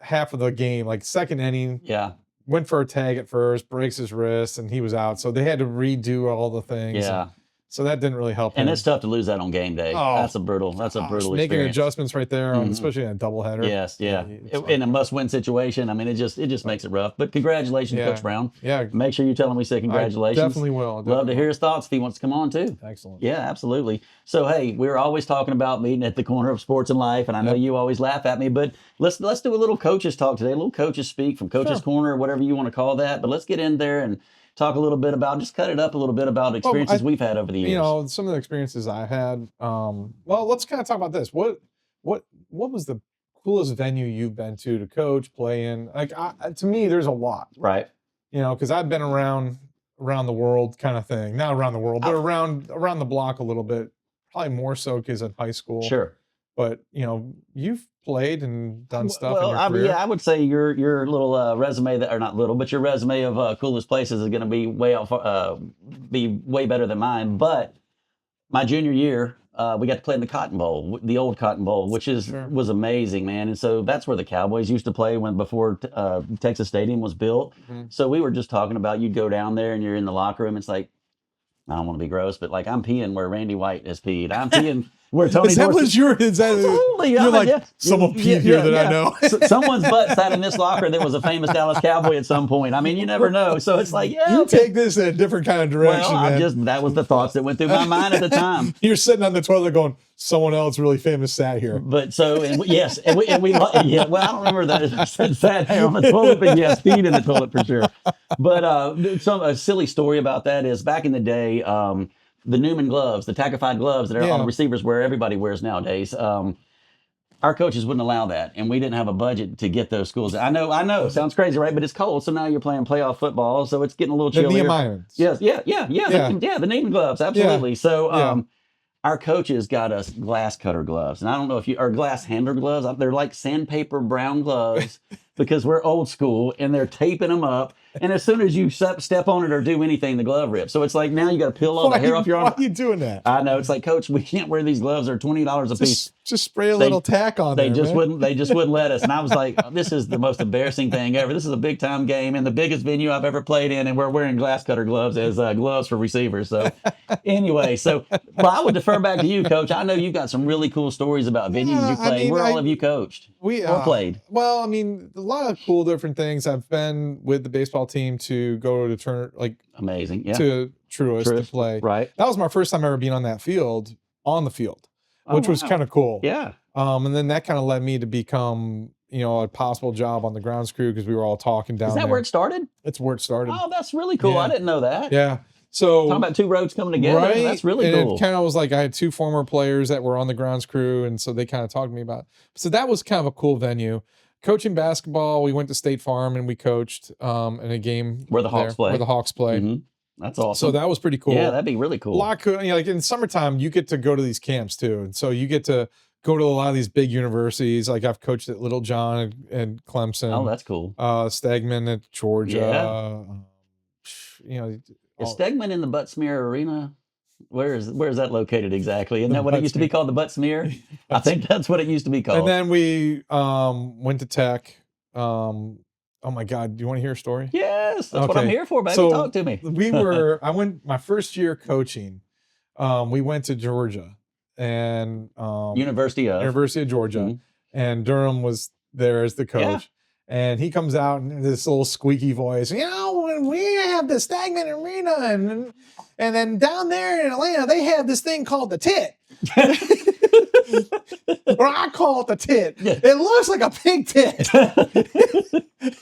Speaker 3: half of the game, like second inning,
Speaker 2: Yeah.
Speaker 3: went for a tag at first, breaks his wrist, and he was out. So they had to redo all the things.
Speaker 2: Yeah.
Speaker 3: So that didn't really help
Speaker 2: And
Speaker 3: him.
Speaker 2: it's tough to lose that on game day.
Speaker 3: Oh,
Speaker 2: That's a brutal
Speaker 3: Making
Speaker 2: experience.
Speaker 3: adjustments right there,
Speaker 2: Mhm.
Speaker 3: especially in a doubleheader.
Speaker 2: Yes, yeah.
Speaker 3: It's like-
Speaker 2: In a must-win situation, I mean, it just makes it rough. But congratulations,
Speaker 3: Yeah.
Speaker 2: Coach Brown.
Speaker 3: Yeah,
Speaker 2: Make sure you tell him we say congratulations.
Speaker 3: I definitely will.
Speaker 2: Love to hear his thoughts if he wants to come on too.
Speaker 3: Excellent.
Speaker 2: Yeah, absolutely. So hey, we're always talking about meeting at the corner of sports and life, and I know
Speaker 3: Yep.
Speaker 2: you always laugh at me, but let's do a little coaches talk today, a little coaches speak from Coach's
Speaker 3: Sure.
Speaker 2: Corner, whatever you want to call that. But let's get in there and talk a little bit about, just cut it up a little bit about experiences we've had over the years.
Speaker 3: You know, some of the experiences I had. Well, let's kind of talk about this. What was the coolest venue you've been to coach, play in? Like, to me, there's a lot.
Speaker 2: Right.
Speaker 3: You know, because I've been around the world kind of thing. Not around the world, but around the block a little bit. Probably more so because at high school.
Speaker 2: Sure.
Speaker 3: But you know, you've played and done stuff in your
Speaker 2: I
Speaker 3: career.
Speaker 2: I would say your little resume or not little, but your resume of coolest places is going to be be way better than mine. But my junior year, we got to play in the Cotton Bowl, the old Cotton Bowl, which was amazing, man. And so that's where the Cowboys used to play before Texas Stadium was built.
Speaker 3: Mhm.
Speaker 2: So we were just talking about, you'd go down there and you're in the locker room. It's like, I don't want to be gross, but like I'm peeing where Randy White has peed. I'm peeing where Tony
Speaker 3: Is that
Speaker 2: Dorsey.
Speaker 3: what you're? Is that?
Speaker 2: Absolutely.
Speaker 3: You're
Speaker 2: I mean,
Speaker 3: like
Speaker 2: yeah.
Speaker 3: someone peed here that I know.
Speaker 2: Someone's butt sat in this locker that was a famous Dallas Cowboy at some point. I mean, you never know. So it's like, yeah.
Speaker 3: You
Speaker 2: okay.
Speaker 3: take this in a different kind of direction,
Speaker 2: Well,
Speaker 3: man.
Speaker 2: that was the thoughts that went through my mind at the time.
Speaker 3: You're sitting on the toilet going, someone else really famous sat here.
Speaker 2: But so, yes, and we yeah, well, I don't remember that I said sat here on the toilet, but yes, peed in the toilet for sure. But a silly story about that is back in the day, the Newman gloves, the tachified gloves that all the receivers wear, everybody wears nowadays. Our coaches wouldn't allow that, and we didn't have a budget to get those schools. I know, sounds crazy, right? But it's cold, so now you're playing playoff football, so it's getting a little
Speaker 3: The
Speaker 2: chillier.
Speaker 3: Nehemiahans.
Speaker 2: Yes, yeah. The Neiman gloves, absolutely.
Speaker 3: Yeah.
Speaker 2: So, our coaches got us glass cutter gloves, and I don't know if or glass handler gloves. They're like sandpaper brown gloves because we're old school, and they're taping them up. And as soon as you step on it or do anything, the glove rips. So it's like now you got to peel all the hair off your arm.
Speaker 3: Why are you doing that?
Speaker 2: I know. It's like, Coach, we can't wear these gloves. They're $20 a piece.
Speaker 3: Just spray a little tack on
Speaker 2: They
Speaker 3: there,
Speaker 2: just
Speaker 3: man.
Speaker 2: wouldn't. They just wouldn't let us. And I was like, this is the most embarrassing thing ever. This is a big time game and the biggest venue I've ever played in, and we're wearing glass cutter gloves as gloves for receivers. So anyway, well, I would defer back to you, Coach. I know you've got some really cool stories about venues you played. Where all have you coached or played?
Speaker 3: Well, I mean, a lot of cool different things. I've been with the baseball team to go to turn
Speaker 2: Amazing, yeah.
Speaker 3: to Truist to play.
Speaker 2: Right.
Speaker 3: That was my first time ever being on the field, which was kind of cool.
Speaker 2: Yeah.
Speaker 3: And then that kind of led me to become, a possible job on the grounds crew because we were all talking down there.
Speaker 2: Is that where it started?
Speaker 3: It's where it started.
Speaker 2: Oh, that's really cool.
Speaker 3: Yeah.
Speaker 2: I didn't know that.
Speaker 3: Yeah. So
Speaker 2: talking about two roads coming together.
Speaker 3: right?
Speaker 2: That's really
Speaker 3: and
Speaker 2: cool.
Speaker 3: It kind of was like I had two former players that were on the grounds crew, and so they kind of talked to me about it. So that was kind of a cool venue. Coaching basketball, we went to State Farm and we coached in a game
Speaker 2: where the Hawks play.
Speaker 3: Mm-hmm.
Speaker 2: That's awesome.
Speaker 3: So that was pretty cool.
Speaker 2: Yeah, that'd be really cool.
Speaker 3: A lot cool. Like in summertime, you get to go to these camps too, and so you get to go to a lot of these big universities. Like I've coached at Little John and Clemson.
Speaker 2: Oh, that's cool.
Speaker 3: Stegman at Georgia.
Speaker 2: Yeah. Is Stegman in the Butt Smear Arena? Where is that located exactly? Isn't that what it used to be called, the Butt Smear? I think that's what it used to be called.
Speaker 3: And then we went to Tech. Oh my God, do you want to hear a story?
Speaker 2: Yes, that's what I'm here for, baby. Talk to me.
Speaker 3: I went my first year coaching. We went to Georgia and
Speaker 2: University of
Speaker 3: Georgia,
Speaker 2: mm-hmm.
Speaker 3: and Durham was there as the coach. Yeah. And he comes out in this little squeaky voice, when we have the Stagman Arena and then down there in Atlanta, they have this thing called the Tit. Or I call it the Tit. Yeah. It looks like a pig tit.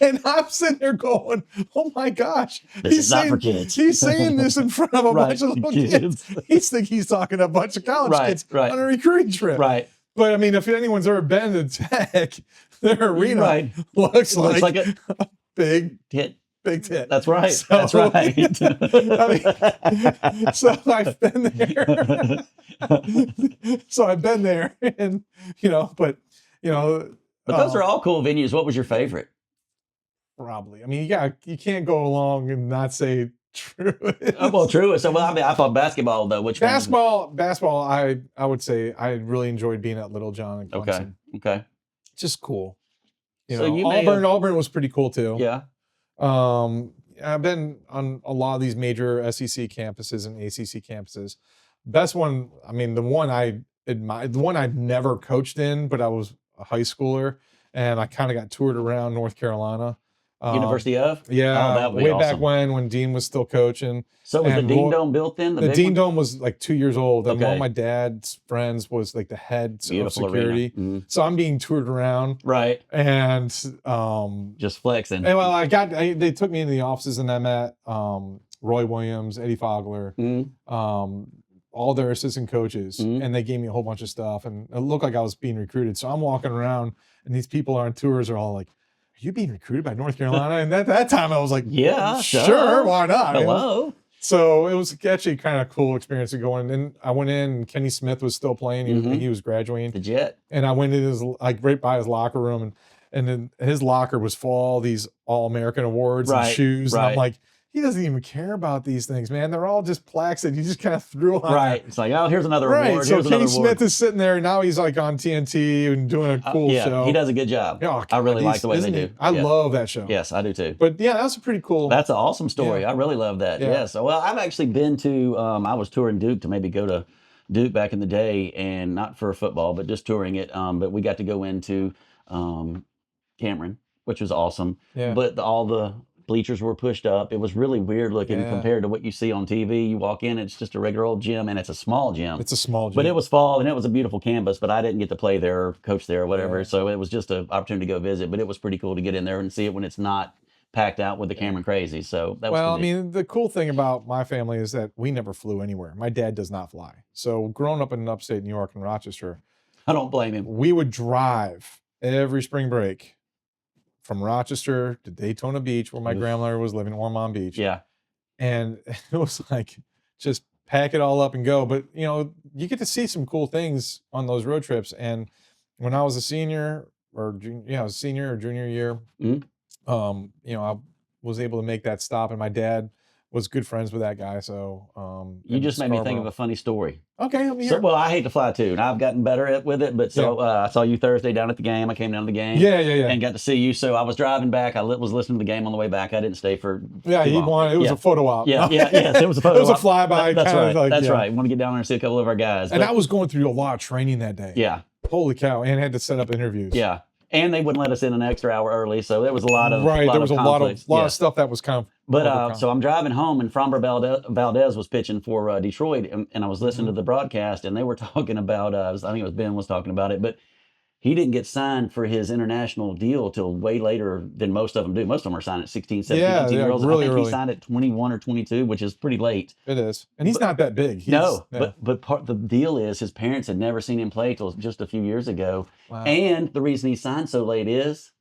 Speaker 3: And I'm sitting there going, oh my gosh.
Speaker 2: This is not for kids.
Speaker 3: He's saying this in front of a bunch of little kids. He's talking to a bunch of college kids on a recruiting trip.
Speaker 2: Right.
Speaker 3: But I mean, if anyone's ever been to Tech, their arena looks like a big tit. Big tit.
Speaker 2: That's right. That's right.
Speaker 3: So I've been there. And but
Speaker 2: those are all cool venues. What was your favorite?
Speaker 3: Probably. I mean, you can't go along and not say Truist.
Speaker 2: Oh, well, Truist. So, I thought basketball though. Which
Speaker 3: basketball? I would say I really enjoyed being at Little John and Clemson.
Speaker 2: Okay.
Speaker 3: Just cool. Auburn was pretty cool too.
Speaker 2: Yeah.
Speaker 3: I've been on a lot of these major SEC campuses and ACC campuses. Best one, I mean, the one I admire, the one I'd never coached in, but I was a high schooler and I kind of got toured around North Carolina.
Speaker 2: University of?
Speaker 3: Yeah.
Speaker 2: That would be
Speaker 3: way
Speaker 2: awesome.
Speaker 3: back when Dean was still coaching.
Speaker 2: So was the Dean Dome built then?
Speaker 3: The Dean Dome was like 2 years old. And
Speaker 2: Okay.
Speaker 3: one of my dad's friends was like the head
Speaker 2: Beautiful
Speaker 3: of security.
Speaker 2: Mm-hmm.
Speaker 3: So I'm being toured around.
Speaker 2: Right.
Speaker 3: And
Speaker 2: just flexing.
Speaker 3: And well, they took me into the offices and I met Roy Williams, Eddie Fogler, all their assistant coaches, and they gave me a whole bunch of stuff. And it looked like I was being recruited. So I'm walking around and these people on tours are all like, "Are you being recruited by North Carolina?" And at that time I was like,
Speaker 2: yeah,
Speaker 3: sure, why not?
Speaker 2: Hello.
Speaker 3: So it was actually kind of cool experience to go in. And I went in and Kenny Smith was still playing. He was graduating.
Speaker 2: The Jet.
Speaker 3: And I went in right by his locker room and then his locker was full of all these All-American awards and shoes. And I'm like, he doesn't even care about these things, man. They're all just plaques that you just kind of threw on.
Speaker 2: Right. It's like, oh, here's another award.
Speaker 3: So
Speaker 2: here's
Speaker 3: Kenny
Speaker 2: another
Speaker 3: Smith
Speaker 2: award.
Speaker 3: is sitting there and now he's like on TNT and doing a cool show.
Speaker 2: He does a good job.
Speaker 3: Oh,
Speaker 2: I really like the way they do.
Speaker 3: I love that show.
Speaker 2: Yes, I do too.
Speaker 3: But yeah, that was a pretty cool.
Speaker 2: That's an awesome story.
Speaker 3: Yeah.
Speaker 2: I really love that.
Speaker 3: Yeah.
Speaker 2: Yes. Well, I've actually been to, I was touring Duke to maybe go to Duke back in the day, and not for football, but just touring it. But we got to go into Cameron, which was awesome.
Speaker 3: Yeah.
Speaker 2: But all the bleachers were pushed up. It was really weird looking compared to what you see on TV. You walk in, it's just a regular old gym, and it's a small gym.
Speaker 3: It's a small gym.
Speaker 2: But it was fall, and it was a beautiful campus, but I didn't get to play there or coach there or whatever.
Speaker 3: Yeah.
Speaker 2: So it was just an opportunity to go visit. But it was pretty cool to get in there and see it when it's not packed out with the Cameron Crazies. So that was
Speaker 3: I mean, the cool thing about my family is that we never flew anywhere. My dad does not fly. So growing up in upstate New York and Rochester,
Speaker 2: I don't blame him.
Speaker 3: We would drive every spring break from Rochester to Daytona Beach, where my grandmother was living, Ormond Beach.
Speaker 2: Yeah.
Speaker 3: And it was like, just pack it all up and go. But, you get to see some cool things on those road trips. And when I was a senior or junior year, I was able to make that stop. And my dad was good friends with that guy. So
Speaker 2: you
Speaker 3: in
Speaker 2: just made me think of
Speaker 3: Scarborough.
Speaker 2: a funny story.
Speaker 3: Okay, let me
Speaker 2: So,
Speaker 3: hear.
Speaker 2: well, I hate to fly too, and I've gotten better with it. But so I saw you Thursday down at the game. I came down to the game.
Speaker 3: Yeah.
Speaker 2: And got to see you. So I was driving back. I was listening to the game on the way back. I didn't stay for
Speaker 3: Yeah,
Speaker 2: too
Speaker 3: he
Speaker 2: long.
Speaker 3: wanted. It was a photo op.
Speaker 2: Yes, it was a photo.
Speaker 3: It was a
Speaker 2: op.
Speaker 3: flyby.
Speaker 2: That's
Speaker 3: kind
Speaker 2: right.
Speaker 3: of like,
Speaker 2: That's
Speaker 3: yeah.
Speaker 2: right. Want to get down there and see a couple of our guys.
Speaker 3: And
Speaker 2: But,
Speaker 3: I was going through a lot of training that day.
Speaker 2: yeah,
Speaker 3: Holy cow! And had to set up interviews.
Speaker 2: yeah. And they wouldn't let us in an extra hour early, so there was a lot of
Speaker 3: Right. There was a lot
Speaker 2: conflicts.
Speaker 3: of stuff that was kind of.
Speaker 2: But so I'm driving home, and Framber Valdez was pitching for Detroit, and I was listening to the broadcast, and they were talking about, I think it was Ben was talking about it, but he didn't get signed for his international deal till way later than most of them do. Most of them are signed at 16, 17, 18 years old.
Speaker 3: really
Speaker 2: I think
Speaker 3: early.
Speaker 2: he signed at 21 or 22, which is pretty late.
Speaker 3: It is, and he's not that big.
Speaker 2: No, but the deal is his parents had never seen him play till just a few years ago.
Speaker 3: Wow.
Speaker 2: And the reason he signed so late is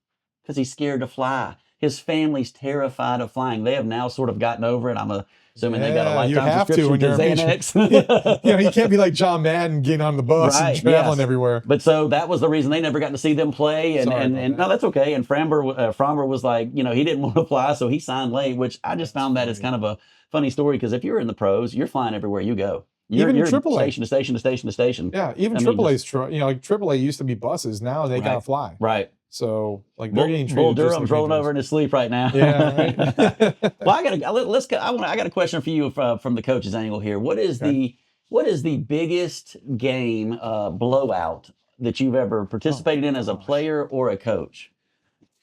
Speaker 2: because he's scared to fly. His family's terrified of flying. They have now sort of gotten over it. I'm assuming they got a
Speaker 3: you
Speaker 2: lifetime
Speaker 3: have to
Speaker 2: subscription
Speaker 3: when
Speaker 2: to
Speaker 3: you're a major-
Speaker 2: Xanax.
Speaker 3: You can't be like John Madden getting on the bus
Speaker 2: Right,
Speaker 3: and traveling
Speaker 2: yes.
Speaker 3: everywhere.
Speaker 2: But so that was the reason they never got to see them play. And
Speaker 3: Sorry about that.
Speaker 2: no, that's okay. And Framber was like, he didn't want to fly, so he signed late, which I just found that as kind of a funny story because if you're in the pros, you're flying everywhere you go. You're
Speaker 3: Even
Speaker 2: you're
Speaker 3: AAA.
Speaker 2: station to station to station to station.
Speaker 3: Yeah, even
Speaker 2: I mean,
Speaker 3: AAA's like AAA used to be buses. Now they gotta fly.
Speaker 2: Right.
Speaker 3: So like they're getting
Speaker 2: Bull
Speaker 3: treated just
Speaker 2: Durham's
Speaker 3: like
Speaker 2: rolling
Speaker 3: majors.
Speaker 2: over in his sleep right now.
Speaker 3: Yeah. Right.
Speaker 2: Well, I got a question for you from the coach's angle here. What is the biggest game blowout that you've ever participated in as a player or a coach?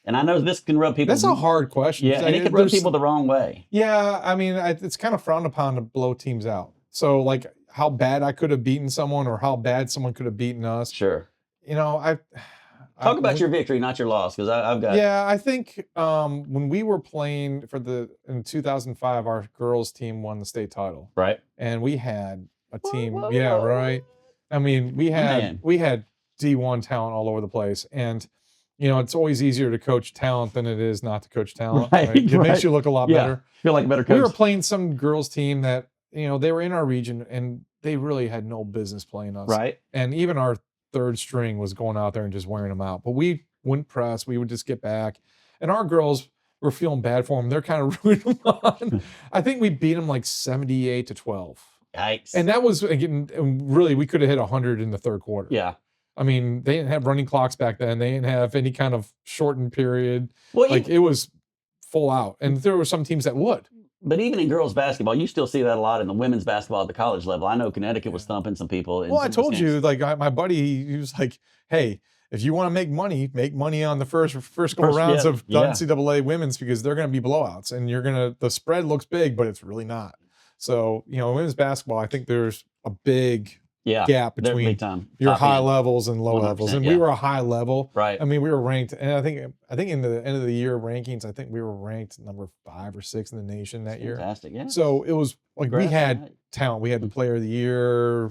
Speaker 2: And I know this can rub people.
Speaker 3: That's a hard question.
Speaker 2: Yeah, and it can rub people the wrong way.
Speaker 3: Yeah, I mean, it's kind of frowned upon to blow teams out. So like how bad I could have beaten someone or how bad someone could have beaten us.
Speaker 2: Sure.
Speaker 3: Talk
Speaker 2: about your victory, not your loss, because I've got.
Speaker 3: Yeah, I think when we were playing in 2005, our girls team won the state title.
Speaker 2: Right.
Speaker 3: And we had a team.
Speaker 2: Whoa.
Speaker 3: Yeah, right. I mean, we had D1 talent all over the place, and it's always easier to coach talent than it is not to coach talent.
Speaker 2: Right,
Speaker 3: It makes you look a lot better.
Speaker 2: Feel like a better coach.
Speaker 3: We were playing some girls team that they were in our region, and they really had no business playing us.
Speaker 2: Right.
Speaker 3: And even our third string was going out there and just wearing them out. But we wouldn't press. We would just get back. And our girls were feeling bad for them. They're kind of rooting them on. I think we beat them like 78-12.
Speaker 2: Yikes.
Speaker 3: And that was, again, really, we could have hit 100 in the third quarter.
Speaker 2: Yeah.
Speaker 3: I mean, they didn't have running clocks back then. They didn't have any kind of shortened period.
Speaker 2: Well,
Speaker 3: it was full out. And there were some teams that would.
Speaker 2: But even in girls basketball, you still see that a lot in the women's basketball at the college level. I know Connecticut was thumping some people.
Speaker 3: Well, I told you, like my buddy, he was like, "Hey, if you want to make money on the first couple rounds of the NCAA women's because they're going to be blowouts, and the spread looks big, but it's really not." So women's basketball, I think there's a big gap between your high levels and low levels, and we were a high level.
Speaker 2: Right.
Speaker 3: I mean, we were ranked, and I think in the end of the year rankings, I think we were ranked number 5 or 6 in the nation that year.
Speaker 2: Fantastic, yeah.
Speaker 3: So it was like we had talent. We had the player of the year.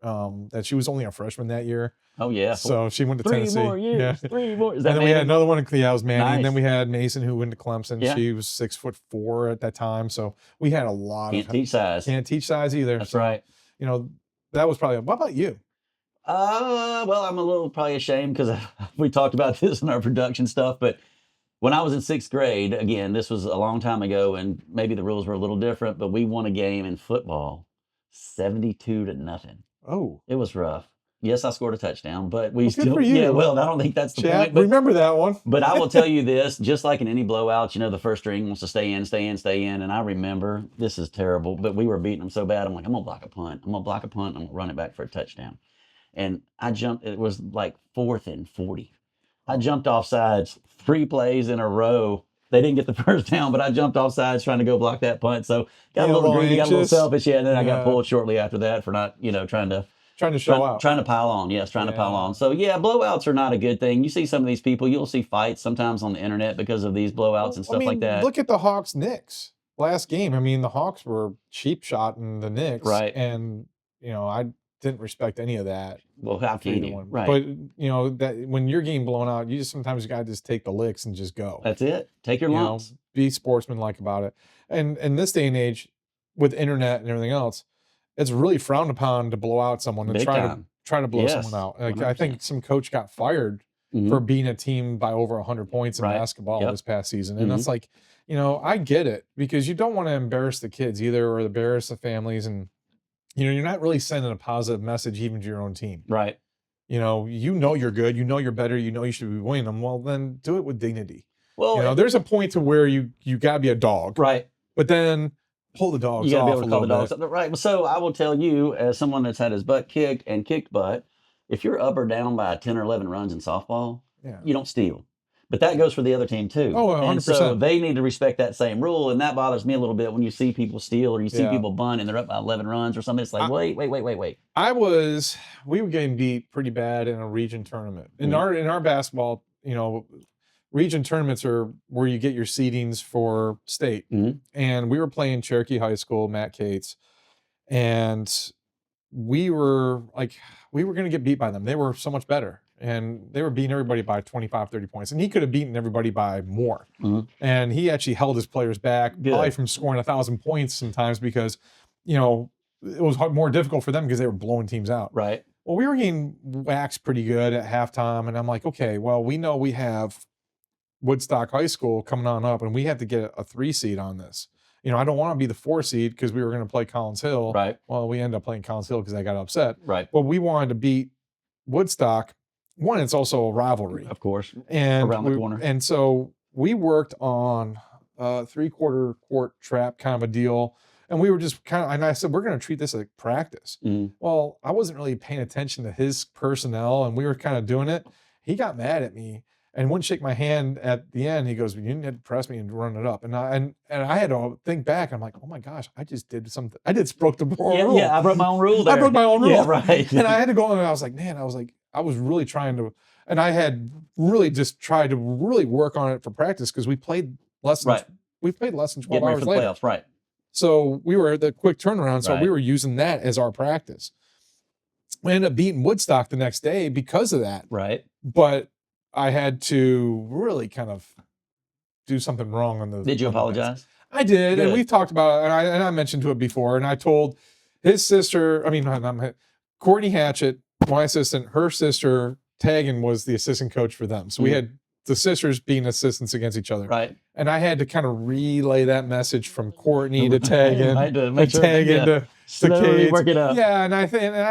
Speaker 3: That she was only a freshman that year.
Speaker 2: Oh yeah.
Speaker 3: So she went to
Speaker 2: 3
Speaker 3: Tennessee.
Speaker 2: more years. 3 more. Is that
Speaker 3: and then we had another one. Yeah, it was Manny.
Speaker 2: Nice.
Speaker 3: And then we had Mason who went to Clemson.
Speaker 2: Yeah.
Speaker 3: She was 6'4" at that time. So we had a lot
Speaker 2: Can't teach size.
Speaker 3: Can't teach size either.
Speaker 2: That's
Speaker 3: so,
Speaker 2: right.
Speaker 3: That was probably. What about you?
Speaker 2: Well, I'm a little probably ashamed because we talked about this in our production stuff, but when I was in 6th grade, again, this was a long time ago, and maybe the rules were a little different, but we won a game in football, 72-0.
Speaker 3: Oh,
Speaker 2: it was rough. Yes, I scored a touchdown, but we
Speaker 3: good for you.
Speaker 2: Yeah, well, I don't think that's the
Speaker 3: Chad,
Speaker 2: point. But,
Speaker 3: remember that one.
Speaker 2: But I will tell you this, just like in any blowouts, the first string wants to stay in. And I remember, this is terrible, but we were beating them so bad. I'm like, I'm going to block a punt. I'm going to run it back for a touchdown. And I jumped, it was like 4th and 40. I jumped off sides 3 plays in a row. They didn't get the first down, but I jumped off sides trying to go block that punt. So got a little greedy, got a little selfish. Yeah, and then I got pulled shortly after that for not, trying to show out. Trying to pile on. Yes, trying to pile on. So yeah, blowouts are not a good thing. You see some of these people, you'll see fights sometimes on the internet because of these blowouts and stuff like that.
Speaker 3: Look at the Hawks Knicks last game. I mean, the Hawks were cheap shotting the Knicks.
Speaker 2: Right.
Speaker 3: And, I didn't respect any of that.
Speaker 2: Well, how can you? Right.
Speaker 3: But that when you're getting blown out, sometimes you gotta just take the licks and just go.
Speaker 2: That's it. Take your lumps.
Speaker 3: Be sportsmanlike about it. And in this day and age, with internet and everything else, it's really frowned upon to blow out someone and try to blow someone out. Like, I think some coach got fired for beating a team by over 100 points in basketball this past season. And that's like, I get it, because you don't want to embarrass the kids either, or embarrass the families. And, you're not really sending a positive message even to your own team.
Speaker 2: Right.
Speaker 3: You're good. You're better. You should be winning them. Well, then do it with dignity.
Speaker 2: Well,
Speaker 3: there's a point to where you got to be a dog.
Speaker 2: Right.
Speaker 3: But then pull the dogs off.
Speaker 2: You got to be able to call the dogs up. Right. So I will tell you, as someone that's had his butt kicked and kicked butt, if you're up or down by 10 or 11 runs in softball, you don't steal. But that goes for the other team too.
Speaker 3: Oh, 100%.
Speaker 2: And so they need to respect that same rule. And that bothers me a little bit when you see people steal, or you see people bunt and they're up by 11 runs or something. It's like, wait.
Speaker 3: We were getting beat pretty bad in a region tournament. In our basketball, region tournaments are where you get your seedings for state. And we were playing Cherokee High School, Matt Cates, and we were going to get beat by them. They were so much better, and they were beating everybody by 25, 30 points. And he could have beaten everybody by more. And he actually held his players back, probably from scoring 1,000 points sometimes, because, it was more difficult for them because they were blowing teams out.
Speaker 2: Right.
Speaker 3: Well, we were getting waxed pretty good at halftime. And I'm like, okay, well, we know we have Woodstock High School coming on up, and we have to get a 3 seed on this. I don't want to be the 4 seed because we were going to play Collins Hill.
Speaker 2: Right.
Speaker 3: Well, we ended up playing Collins Hill because I got upset.
Speaker 2: Right.
Speaker 3: But we wanted to beat Woodstock. One, it's also a rivalry.
Speaker 2: Of course.
Speaker 3: And
Speaker 2: around the corner.
Speaker 3: And so we worked on a 3/4 court trap kind of a deal. And we were just and I said, we're going to treat this like practice. Well, I wasn't really paying attention to his personnel, and we were kind of doing it. He got mad at me and wouldn't shake my hand at the end. He goes, you didn't have to press me and run it up. And I had to think back. I'm like, oh my gosh, I just did something. I broke the rule.
Speaker 2: Yeah, I broke my own rule there.
Speaker 3: I broke my own rule.
Speaker 2: Yeah, right.
Speaker 3: And I had to go and I was like, I was really trying to, and I had really just tried to really work on it for practice, because we played less than 12 hours later.
Speaker 2: Playoffs, right.
Speaker 3: So we were at the quick turnaround. So we were using that as our practice. We ended up beating Woodstock the next day because of that.
Speaker 2: Right.
Speaker 3: But I had to really kind of do something wrong on the.
Speaker 2: Did you apologize?
Speaker 3: I did.
Speaker 2: Good.
Speaker 3: And we've talked about it. And I mentioned to it before. And I told his sister, Courtney Hatchett, my assistant, her sister, Tagan, was the assistant coach for them. So we had the sisters being assistants against each other.
Speaker 2: Right.
Speaker 3: And I had to kind of relay that message from Courtney to Tagan, to
Speaker 2: Slowly
Speaker 3: Kate.
Speaker 2: work it up.
Speaker 3: Yeah, and I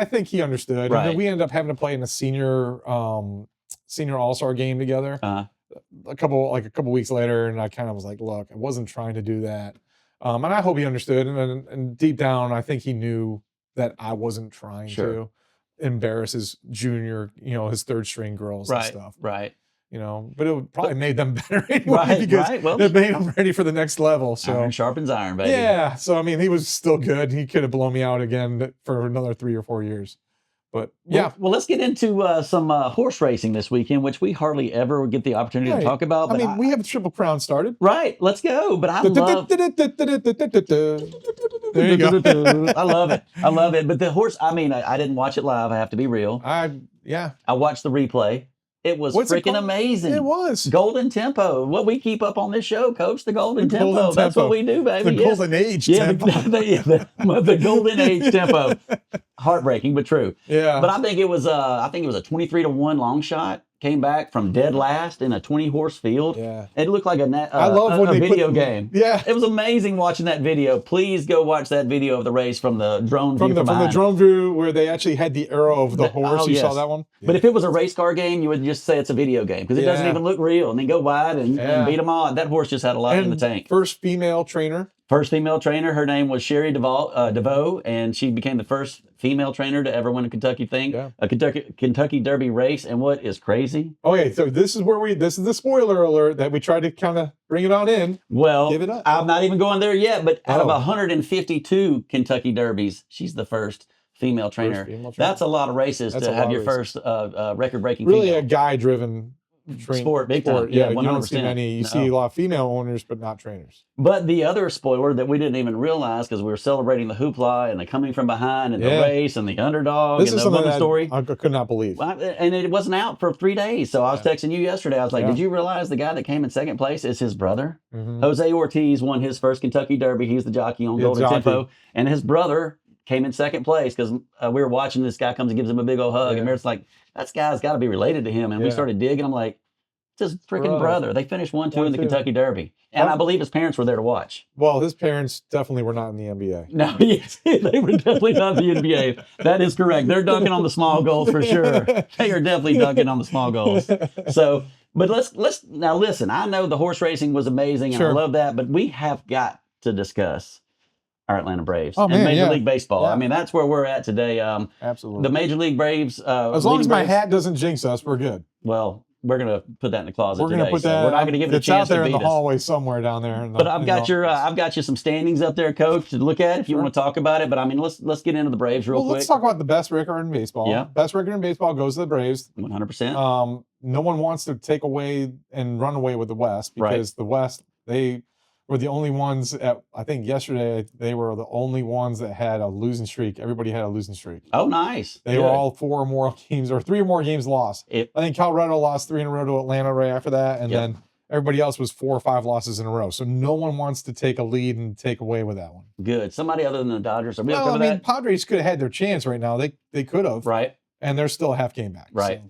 Speaker 3: think he understood.
Speaker 2: Right.
Speaker 3: And then we ended up having to play in a senior all-star game together. A couple weeks later, and I kind of was like, look, I wasn't trying to do that. And I hope he understood. And deep down, I think he knew that I wasn't trying to embarrass his junior, his third string girls and stuff.
Speaker 2: Right.
Speaker 3: But it would probably made them better anyway, because
Speaker 2: Well,
Speaker 3: it made them ready for the next level. So
Speaker 2: iron sharpens iron, baby.
Speaker 3: yeah. So he was still good. He could have blown me out again for another 3 or 4 years. But yeah.
Speaker 2: Well, let's get into some horse racing this weekend, which we hardly ever get the opportunity to talk about.
Speaker 3: But we have a Triple Crown started.
Speaker 2: Right. Let's go. But I love.
Speaker 3: There you go.
Speaker 2: I love it. But the horse, I didn't watch it live. I have to be real. I watched the replay. It was freaking amazing.
Speaker 3: It was.
Speaker 2: Golden Tempo. What we keep up on this show, Coach, the Golden Tempo. That's what we do, baby.
Speaker 3: The Golden Age Tempo.
Speaker 2: The Golden Age Tempo. Heartbreaking, but true.
Speaker 3: Yeah.
Speaker 2: But I think it was a 23-1 long shot. Came back from dead last in a 20-horse field. Yeah. It looked like a video game.
Speaker 3: Yeah.
Speaker 2: It was amazing watching that video. Please go watch that video of the race from the drone view.
Speaker 3: From the drone view where they actually had the arrow of the horse. You saw that one?
Speaker 2: Yeah. But if it was a race car game, you would just say it's a video game, because it doesn't even look real. And then go wide and beat them all. That horse just had a lot in the tank.
Speaker 3: First female trainer. Her name was Sherry DeVoe, and she became the first female trainer to ever win a Kentucky Kentucky Derby race. And what is crazy? Okay, so this is the spoiler alert that we tried to kind of bring it on in.
Speaker 2: Well,
Speaker 3: give it up.
Speaker 2: I'm not even going there yet, but out of 152 Kentucky Derbies, she's the first female trainer. That's a lot of races to have your first record-breaking
Speaker 3: really
Speaker 2: female.
Speaker 3: A guy-driven
Speaker 2: sport, big time.
Speaker 3: Yeah,
Speaker 2: 100%.
Speaker 3: you don't see many. You see a lot of female owners, but not trainers.
Speaker 2: But the other spoiler that we didn't even realize, because we were celebrating the hoopla and the coming from behind and the race and the underdog and the woman story.
Speaker 3: I could not believe.
Speaker 2: And it wasn't out for 3 days. So I was texting you yesterday. I was like, did you realize the guy that came in second place is his brother? Mm-hmm. Jose Ortiz won his first Kentucky Derby. He's the jockey on Golden Tempo. And his brother came in second place because we were watching this guy comes and gives him a big old hug.
Speaker 3: Yeah.
Speaker 2: And Merritt's like, that guy's got to be related to him. And we
Speaker 3: Yeah.
Speaker 2: started digging. I'm like, it's his freaking brother. They finished 1-2 in the
Speaker 3: 1-2.
Speaker 2: Kentucky Derby. And I believe his parents were there to watch.
Speaker 3: Well, his parents definitely were not in the NBA.
Speaker 2: No, yes, they were definitely not the NBA. That is correct. They're dunking on the small goals for sure. They are definitely dunking on the small goals. So, but let's now listen. I know the horse racing was amazing, and I
Speaker 3: Sure.
Speaker 2: love that. But we have got to discuss our Atlanta Braves
Speaker 3: Oh,
Speaker 2: and
Speaker 3: man,
Speaker 2: Major
Speaker 3: yeah.
Speaker 2: League Baseball.
Speaker 3: Yeah.
Speaker 2: I mean, that's where we're at today.
Speaker 3: Absolutely.
Speaker 2: The Major League Braves.
Speaker 3: As long as my
Speaker 2: Braves,
Speaker 3: hat doesn't jinx us, we're good.
Speaker 2: Well, we're gonna put that in the closet.
Speaker 3: We're going
Speaker 2: today,
Speaker 3: to put
Speaker 2: so
Speaker 3: that.
Speaker 2: We're not gonna give it a
Speaker 3: It's out
Speaker 2: chance
Speaker 3: there
Speaker 2: to
Speaker 3: in
Speaker 2: beat
Speaker 3: the
Speaker 2: us.
Speaker 3: hallway somewhere down there. In the,
Speaker 2: But I've
Speaker 3: in
Speaker 2: got
Speaker 3: the office.
Speaker 2: I've got you some standings up there, Coach, to look at if you
Speaker 3: Sure.
Speaker 2: want to talk about it. But I mean, let's get into the Braves real
Speaker 3: Well,
Speaker 2: quick.
Speaker 3: let's talk about the best record in baseball.
Speaker 2: Yeah.
Speaker 3: Best record in baseball goes to the Braves.
Speaker 2: 100%.
Speaker 3: No one wants to take away and run away with the West
Speaker 2: Right.
Speaker 3: because the West, they were the only ones I think yesterday, they were the only ones that had a losing streak. Everybody had a losing streak.
Speaker 2: Oh, nice.
Speaker 3: They
Speaker 2: Good.
Speaker 3: were all 4 or more games or 3 or more games lost. I think Colorado lost 3 in a row to Atlanta right after that. And
Speaker 2: Yep.
Speaker 3: then everybody else was 4 or 5 losses in a row. So no one wants to take a lead and take away with that one.
Speaker 2: Good. Somebody other than the Dodgers. Are we
Speaker 3: Well,
Speaker 2: okay
Speaker 3: I
Speaker 2: with
Speaker 3: mean, Padres could have had their chance right now. They could have.
Speaker 2: that? Right.
Speaker 3: And they're still a half game back.
Speaker 2: Right.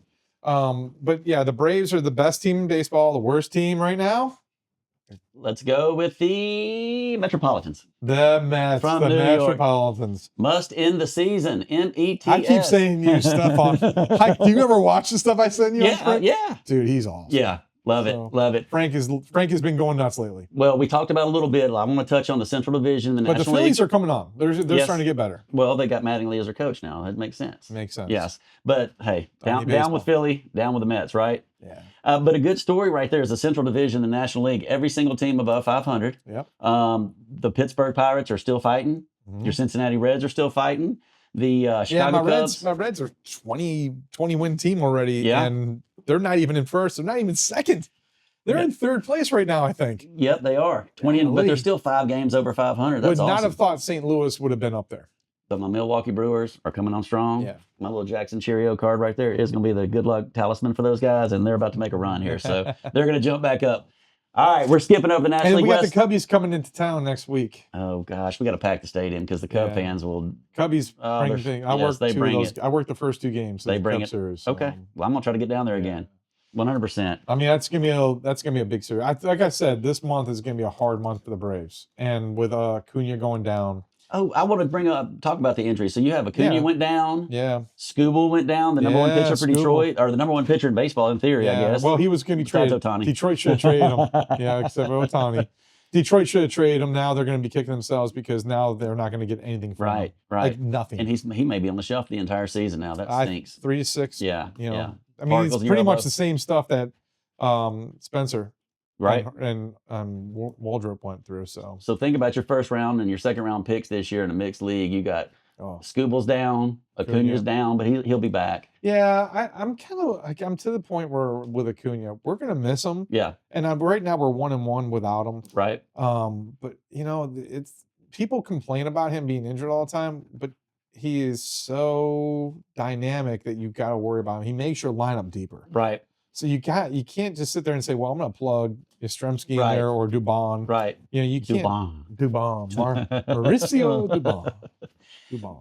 Speaker 3: So, but yeah, the Braves are the best team in baseball. The worst team right now,
Speaker 2: Let's go with the Metropolitans.
Speaker 3: the Mets,
Speaker 2: From
Speaker 3: the
Speaker 2: New York.
Speaker 3: Metropolitans.
Speaker 2: Must end the season. METS.
Speaker 3: I keep saying you stuff on. Do you ever watch the stuff I send you? on
Speaker 2: Yeah,
Speaker 3: Frank?
Speaker 2: yeah.
Speaker 3: Dude, he's awesome.
Speaker 2: Yeah. Love it.
Speaker 3: So-
Speaker 2: Love it.
Speaker 3: Frank has been going nuts lately.
Speaker 2: Well, we talked about it a little bit. I want to touch on the Central Division, the
Speaker 3: But the
Speaker 2: National
Speaker 3: Phillies
Speaker 2: League.
Speaker 3: are coming on. They're
Speaker 2: Yes.
Speaker 3: starting to get better.
Speaker 2: Well, they got Mattingly as their coach now. That makes sense.
Speaker 3: Makes sense.
Speaker 2: Yes. But hey, down
Speaker 3: baseball.
Speaker 2: with Philly, down with the Mets, right?
Speaker 3: Yeah.
Speaker 2: But a good story right there is the Central Division, the National League. Every single team above 500.
Speaker 3: Yep.
Speaker 2: The Pittsburgh Pirates are still fighting.
Speaker 3: Mhm.
Speaker 2: Your Cincinnati Reds are still fighting. The Chicago Cubs.
Speaker 3: My Reds are 20 win team already.
Speaker 2: Yeah.
Speaker 3: And they're not even in first. They're not even second. They're
Speaker 2: Yeah.
Speaker 3: in third place right now, I think.
Speaker 2: Yep, they are 20, but
Speaker 3: Golly.
Speaker 2: they're still 5 games over 500. That's
Speaker 3: Would not
Speaker 2: awesome.
Speaker 3: have thought St. Louis would have been up there.
Speaker 2: But my Milwaukee Brewers are coming on strong.
Speaker 3: Yeah.
Speaker 2: My little Jackson Cheerio card right there is going to be the good luck talisman for those guys, and they're about to make a run here, so they're going to jump back up. All right, we're skipping over the National
Speaker 3: And
Speaker 2: League
Speaker 3: we got
Speaker 2: West.
Speaker 3: the Cubbies coming into town next week.
Speaker 2: Oh gosh, we got to pack the stadium because the Cub
Speaker 3: Yeah.
Speaker 2: fans will.
Speaker 3: Cubbies
Speaker 2: Oh,
Speaker 3: bring
Speaker 2: they're-
Speaker 3: thing. I
Speaker 2: yes,
Speaker 3: worked
Speaker 2: they
Speaker 3: 2
Speaker 2: bring
Speaker 3: of those.
Speaker 2: it.
Speaker 3: I worked the first 2 games. Of
Speaker 2: They
Speaker 3: the
Speaker 2: bring
Speaker 3: Cub
Speaker 2: it.
Speaker 3: Series, so,
Speaker 2: Okay, well I'm gonna try to get down there again. 100%.
Speaker 3: I mean, that's gonna be a big series. Like I said, this month is gonna be a hard month for the Braves, and with Cunha going down.
Speaker 2: Oh, I want to talk about the injury. So you have Acuna
Speaker 3: Yeah.
Speaker 2: went down.
Speaker 3: Yeah.
Speaker 2: Skubal went down, the number 1
Speaker 3: Yeah,
Speaker 2: pitcher for
Speaker 3: Skubal.
Speaker 2: Detroit, or the number 1 pitcher in baseball in theory, I guess.
Speaker 3: Well, he was going to be
Speaker 2: Besides
Speaker 3: traded.
Speaker 2: Ohtani.
Speaker 3: Detroit should have traded him. Yeah, except for Ohtani. Detroit should have traded him. Now they're going to be kicking themselves because now they're not going to get anything from him.
Speaker 2: Right, right.
Speaker 3: Like nothing.
Speaker 2: And he may be on the shelf the entire season now. That stinks.
Speaker 3: 3 to 6.
Speaker 2: Yeah,
Speaker 3: You know,
Speaker 2: yeah.
Speaker 3: I mean,
Speaker 2: Particles
Speaker 3: it's
Speaker 2: in
Speaker 3: pretty
Speaker 2: your
Speaker 3: much
Speaker 2: elbow.
Speaker 3: the same stuff that Spencer
Speaker 2: Right.
Speaker 3: and Waldrop went through. So,
Speaker 2: So think about your first round and your second round picks this year in a mixed league. You got
Speaker 3: oh.
Speaker 2: Skubal's down, Acuna's down, but he'll be back.
Speaker 3: Yeah, I'm kind of like I'm to the point where with Acuna, we're gonna miss him,
Speaker 2: Yeah,
Speaker 3: and right now we're 1-1 without him.
Speaker 2: right.
Speaker 3: But you know, it's people complain about him being injured all the time, but he is so dynamic that you got to worry about him. He makes your lineup deeper,
Speaker 2: Right,
Speaker 3: so you can't just sit there and say, well, I'm gonna plug Yastrzemski in
Speaker 2: Right.
Speaker 3: there or Dubon.
Speaker 2: right.
Speaker 3: You know, you can't
Speaker 2: Dubon.
Speaker 3: Mauricio Dubon.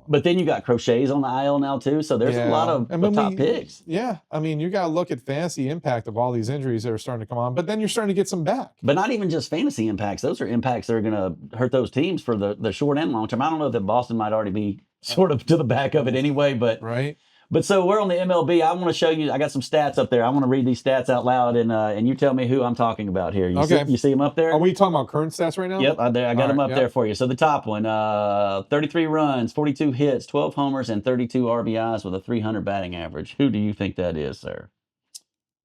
Speaker 2: But then you got Crochet's on the IL now too, so there's a lot of
Speaker 3: And when
Speaker 2: top picks.
Speaker 3: Yeah, I mean, you got to look at fantasy impact of all these injuries that are starting to come on, but then you're starting to get some back.
Speaker 2: But not even just fantasy impacts. Those are impacts that are going to hurt those teams for the short and long term. I don't know that Boston might already be sort of to the back of it anyway, but
Speaker 3: Right?
Speaker 2: so we're on the MLB. I want to show you. I got some stats up there. I want to read these stats out loud, and you tell me who I'm talking about here. You see them up there?
Speaker 3: Are we talking about current stats right now?
Speaker 2: Yep, I got them
Speaker 3: right,
Speaker 2: up
Speaker 3: yep.
Speaker 2: there for you. So the top one, 33 runs, 42 hits, 12 homers, and 32 RBIs with a 300 batting average. Who do you think that is, sir?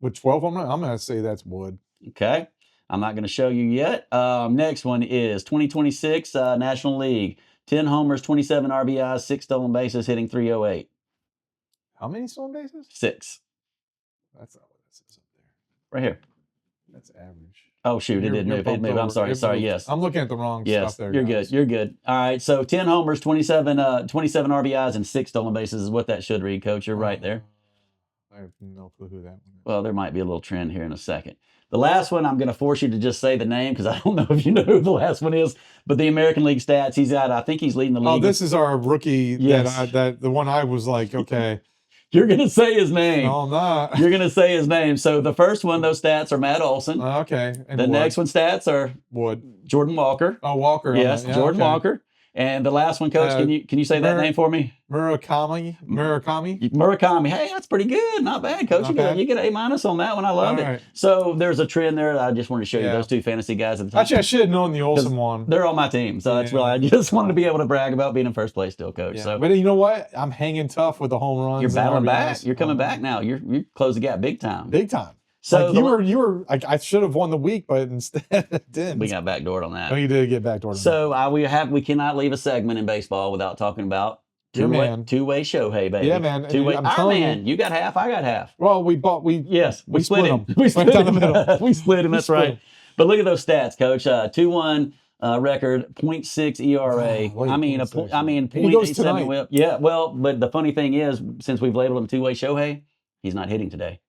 Speaker 3: With 12, I'm going to say that's Wood.
Speaker 2: Okay. I'm not going to show you yet. Next one is 2026 National League. 10 homers, 27 RBIs, 6 stolen bases, hitting 308.
Speaker 3: How many stolen bases?
Speaker 2: 6.
Speaker 3: That's not what this is up there.
Speaker 2: Right here.
Speaker 3: That's average.
Speaker 2: Oh, shoot. It did move. It moved. I'm sorry. Sorry. Yes.
Speaker 3: I'm looking at the wrong
Speaker 2: Yes.
Speaker 3: stuff there.
Speaker 2: You're
Speaker 3: guys.
Speaker 2: good. You're good. All right. So 10 homers, 27 RBIs, and 6 stolen bases is what that should read, Coach. You're right there.
Speaker 3: I have no clue who that one is.
Speaker 2: Well, there might be a little trend here in a second. The last one, I'm going to force you to just say the name because I don't know if you know who the last one is. But the American League stats, I think he's leading the league.
Speaker 3: Oh, this is our rookie.
Speaker 2: Yes.
Speaker 3: That the one I was like, okay.
Speaker 2: You're going to say his name.
Speaker 3: No, I'm not.
Speaker 2: You're going to say his name. So the first one, those stats are Matt Olson.
Speaker 3: Okay. And
Speaker 2: The next one stats are Jordan Walker.
Speaker 3: Oh, Walker.
Speaker 2: Yes,
Speaker 3: Yeah,
Speaker 2: Jordan Walker. And the last one, Coach, can you say that name for me?
Speaker 3: Murakami.
Speaker 2: Murakami. Hey, that's pretty good. Not bad, Coach. You get A- on that one. I love it. Right. So there's a trend there. I just wanted to show you those two fantasy guys at the top.
Speaker 3: Actually, I should have known the Olsen one.
Speaker 2: They're on my team. So that's really, I just wanted to be able to brag about being in first place still, Coach.
Speaker 3: Yeah.
Speaker 2: So,
Speaker 3: but you know what? I'm hanging tough with the home runs.
Speaker 2: You're battling back. You're coming back now. You closed the gap big time.
Speaker 3: Big time.
Speaker 2: So
Speaker 3: like you were like, I should have won the week, but instead it didn't.
Speaker 2: We got backdoored on that.
Speaker 3: Oh, you did get backdoored.
Speaker 2: So we cannot leave a segment in baseball without talking about two-way Shohei, baby.
Speaker 3: Yeah, man.
Speaker 2: Two-way. Our man. You got half. I got half.
Speaker 3: Well, we
Speaker 2: split him.
Speaker 3: We split down the middle.
Speaker 2: We split him. That's right. But look at those stats, Coach. 2-1 record, 0.6 ERA.
Speaker 3: Oh,
Speaker 2: I mean 0.87 whip. Yeah. Well, but the funny thing is, since we've labeled him two-way Shohei, he's not hitting today.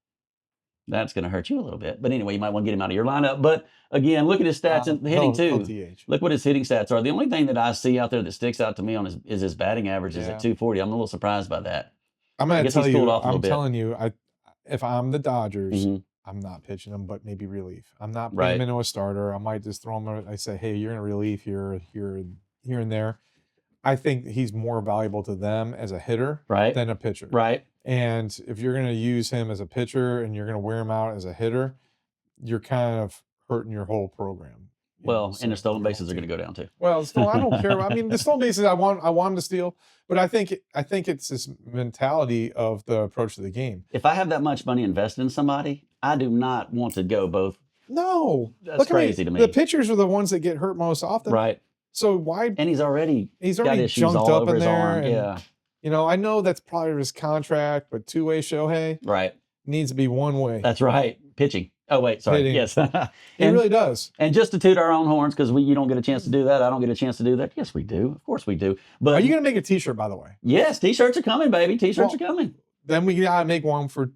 Speaker 2: That's going to hurt you a little bit. But anyway, you might want to get him out of your lineup. But again, look at his stats and hitting too.
Speaker 3: LTH.
Speaker 2: Look what his hitting stats are. The only thing that I see out there that sticks out to me is his batting average is at 240. I'm a little surprised by that.
Speaker 3: I'm going to tell you, telling you, if I'm the Dodgers, I'm not pitching him, but maybe relief. I'm not putting him into a starter. I might just throw him. I say, hey, you're in relief here and there. I think he's more valuable to them as a hitter than a pitcher.
Speaker 2: Right.
Speaker 3: And if you're going to use him as a pitcher and you're going to wear him out as a hitter, you're kind of hurting your whole program.
Speaker 2: Well, and the stolen bases are going to go down too.
Speaker 3: Well, I don't care. I mean, the stolen bases, I want him to steal, but I think it's this mentality of the approach to the game.
Speaker 2: If I have that much money invested in somebody, I do not want to go both.
Speaker 3: No,
Speaker 2: that's crazy to me.
Speaker 3: The pitchers are the ones that get hurt most often.
Speaker 2: Right.
Speaker 3: So why?
Speaker 2: And he's already got issues
Speaker 3: junked
Speaker 2: all
Speaker 3: up
Speaker 2: over
Speaker 3: in
Speaker 2: his
Speaker 3: there.
Speaker 2: arm.
Speaker 3: And,
Speaker 2: yeah.
Speaker 3: You know, I know that's probably his contract, but two-way Shohei needs to be one way.
Speaker 2: That's right. Pitching. Oh, wait. Sorry.
Speaker 3: Hitting.
Speaker 2: Yes.
Speaker 3: It really does.
Speaker 2: And just to toot our own horns, because you don't get a chance to do that. I don't get a chance to do that. Yes, we do. Of course we do. But
Speaker 3: are you going to make a T-shirt, by the way?
Speaker 2: Yes. T-shirts are coming, baby. T-shirts are coming.
Speaker 3: Then we got to make one for